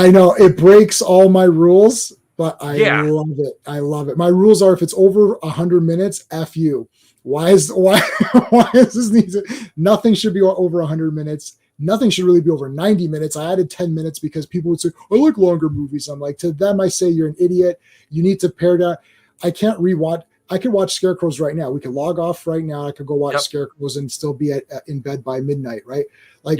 know it breaks all my rules, but I love it. I love it. My rules are if it's over 100 minutes, F you. Why is this needs nothing should be over 100 minutes. Nothing should really be over 90 minutes. I added 10 minutes because people would say, I like longer movies. I'm like, to them, I say you're an idiot. You need to pare down. I can't rewatch. I could watch Scarecrows right now. We could log off right now. I could go watch Scarecrows and still be in bed by midnight, right? Like,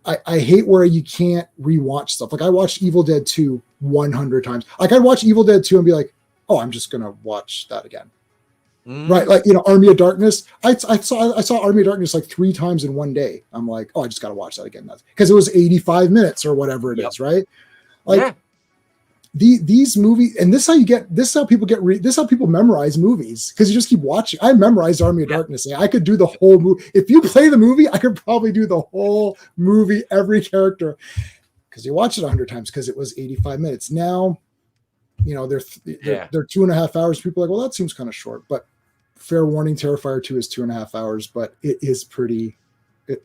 I hate where you can't rewatch stuff. Like I watched Evil Dead 2 100 times. Like I'd watch Evil Dead 2 and be like, oh, I'm just going to watch that again. Right. Like, Army of Darkness. I saw Army of Darkness like 3 times in one day. I'm like, oh, I just got to watch that again. Because it was 85 minutes or whatever it is. Right. Like these movies, and this is how people memorize movies. Cause you just keep watching. I memorized Army of Darkness. I could do the whole movie. If you play the movie, I could probably do the whole movie, every character. Cause you watch it 100 times because it was 85 minutes. Now, they're 2.5 hours. People are like, well, that seems kind of short, but fair warning, Terrifier 2 is 2.5 hours, but it is pretty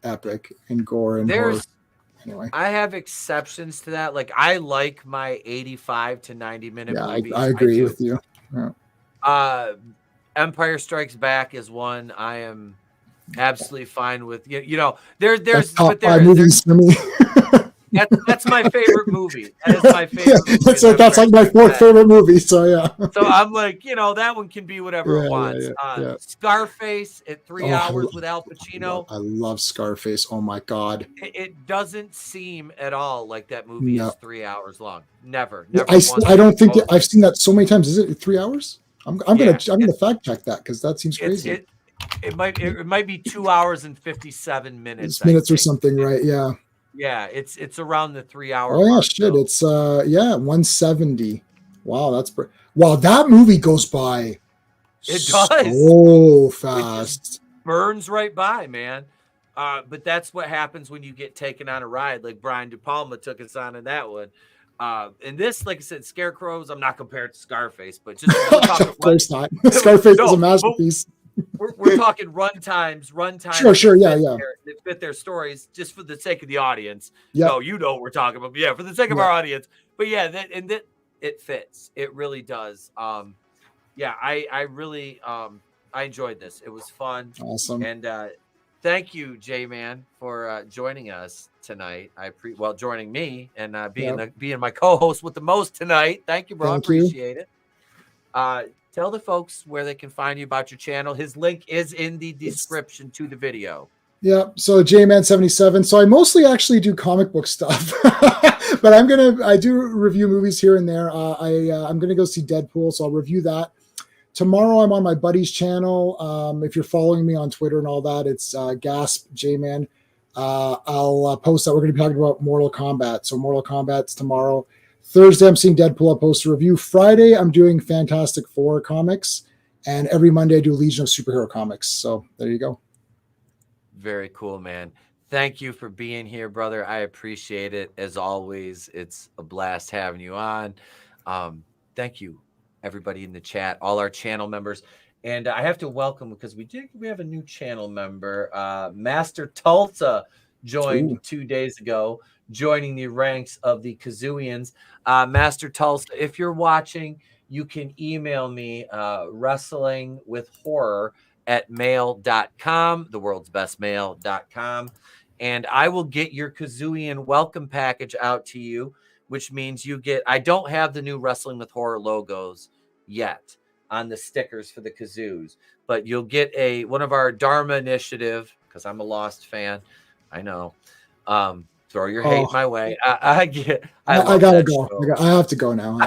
epic and gore and horror. Anyway, I have exceptions to that. Like I like my 85 to 90 minute movies. I agree with you. Yeah. Empire Strikes Back is one I am absolutely fine with. There's 5 movies for me. That's my favorite movie. That is my favorite movie. So that's like my 4th favorite movie. So yeah. So I'm like, that one can be whatever it wants. Scarface at 3 hours with Al Pacino. I love Scarface. Oh my God. It doesn't seem at all like that movie is 3 hours long. Never. I don't think I've seen that so many times. Is it 3 hours? I'm gonna fact check that because that seems crazy. It might be 2 hours and 57 minutes. Minutes or something, right? Yeah. Yeah, it's around the 3 hour Oh yeah, mark shit. though. It's 170. Wow, wow, that movie goes by It does. so It just fast. burns right by, man. But that's what happens when you get taken on a ride, like Brian De Palma took us on in that one. And this, like I said, Scarecrows, I'm not compared to Scarface, but just we're talking Of run. course not. Scarface is a No, but masterpiece. we're talking run Sure, times sure, yeah, yeah. that fit their stories, just for the sake of the audience. Yep. No, you know what we're talking about. But yeah, for the sake of Yeah. our audience. But yeah, that it fits. It really does. Yeah, I really I enjoyed this. It was fun. Awesome. And thank you, J Man, for joining us tonight. Joining me and Yeah. being my co-host with the most tonight. Thank you, bro. I Thank you. appreciate it. Tell the folks where they can find you about your channel. His link is in the It's description to the video. Yeah, so JMan77. So I mostly actually do comic book stuff, but I do review movies here and there. I'm gonna go see Deadpool, so I'll review that tomorrow. I'm on my buddy's channel. If you're following me on Twitter and all that, it's Gasp JMan. I'll post that. We're gonna be talking about Mortal Kombat. So Mortal Kombat's tomorrow. Thursday, I'm seeing Deadpool. I'll post a review. Friday, I'm doing Fantastic Four comics, and every Monday I do Legion of Superhero comics. So there you go. Very cool, man. Thank you for being here, brother. I appreciate it. As always, it's a blast having you on. Thank you, everybody in the chat, all our channel members. And I have to welcome, because we have a new channel member. Master Tulsa joined Ooh. 2 days ago, joining the ranks of the Kazooians. Master Tulsa, if you're watching, you can email me wrestlingwithhorror@mail.com, the world's best mail.com. And I will get your Kazooian welcome package out to you, which means I don't have the new Wrestling with Horror logos yet on the stickers for the kazoos, but you'll get one of our Dharma initiative, because I'm a Lost fan. I know. Throw your hate my way. I love gotta that go. show. I have to go now.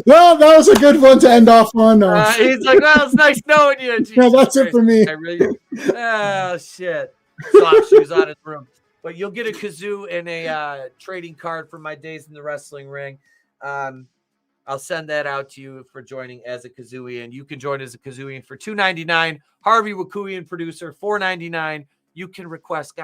Well, that was a good one to end off on. He's like, well, it's nice knowing you. Jesus No, that's Christ. it for me. Oh, shit. Soft shoes on his room. But you'll get a kazoo and a trading card for my days in the wrestling ring. I'll send that out to you for joining as a Kazooian. You can join as a Kazooian for $2.99. Harvey Wakuian producer, $4.99. You can request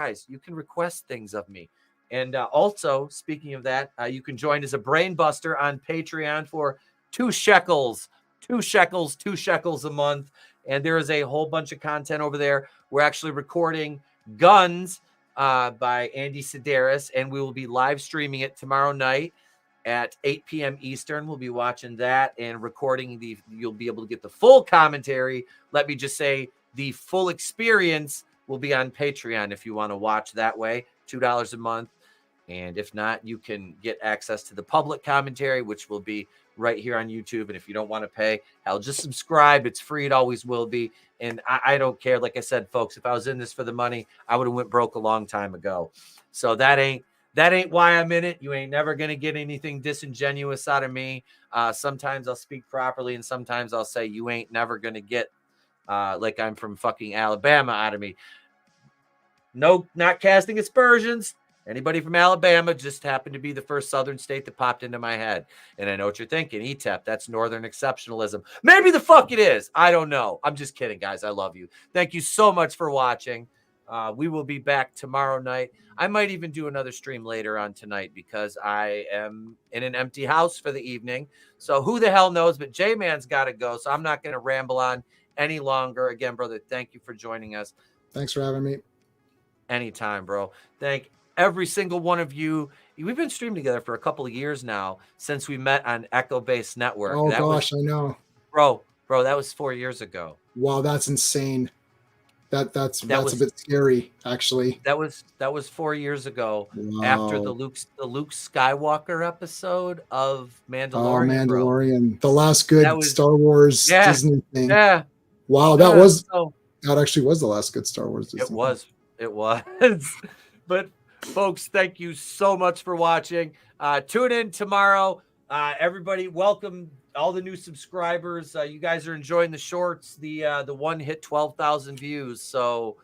things of me. And also, speaking of that, you can join as a brain buster on Patreon for 2 shekels. 2 shekels, 2 shekels a month. And there is a whole bunch of content over there. We're actually recording Guns by Andy Sedaris, and we will be live streaming it tomorrow night at 8 p.m. Eastern. We'll be watching that and recording you'll be able to get the full commentary. Let me just say the full experience will be on Patreon if you want to watch that way, $2 a month. And if not, you can get access to the public commentary, which will be right here on YouTube. And if you don't want to pay, hell, just subscribe. It's free. It always will be. And I don't care. Like I said, folks, if I was in this for the money, I would have went broke a long time ago. So that ain't why I'm in it. You ain't never going to get anything disingenuous out of me. Sometimes I'll speak properly, and sometimes I'll say you ain't never going to get like I'm from fucking Alabama out of me. No, not casting aspersions. Anybody from Alabama just happened to be the first southern state that popped into my head. And I know what you're thinking. Etep, that's northern exceptionalism. Maybe the fuck it is. I don't know. I'm just kidding, guys. I love you. Thank you so much for watching. We will be back tomorrow night. I might even do another stream later on tonight because I am in an empty house for the evening. So who the hell knows? But J-Man's got to go. So I'm not going to ramble on any longer. Again, brother, thank you for joining us. Thanks for having me. Anytime, bro. Thank every single one of you. We've been streaming together for a couple of years now since we met on Echo Base Network. Oh, gosh, I know. Bro, that was 4 years ago. Wow, that's insane. That's a bit scary, actually. That was 4 years ago. Wow. After the Luke Skywalker episode of Mandalorian. Oh, Mandalorian, the last good Star Wars Disney thing. Yeah. Wow, that actually was the last good Star Wars Disney. It was. But folks, thank you so much for watching. Tune in tomorrow. Everybody, welcome all the new subscribers. You guys are enjoying the shorts. The one hit 12,000 views. So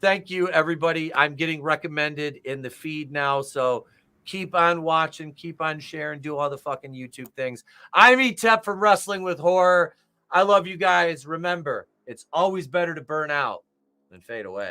Thank you, everybody. I'm getting recommended in the feed now, so keep on watching, keep on sharing, do all the fucking YouTube things. I'm Etep from Wrestling with Horror. I love you guys. Remember, it's always better to burn out than fade away.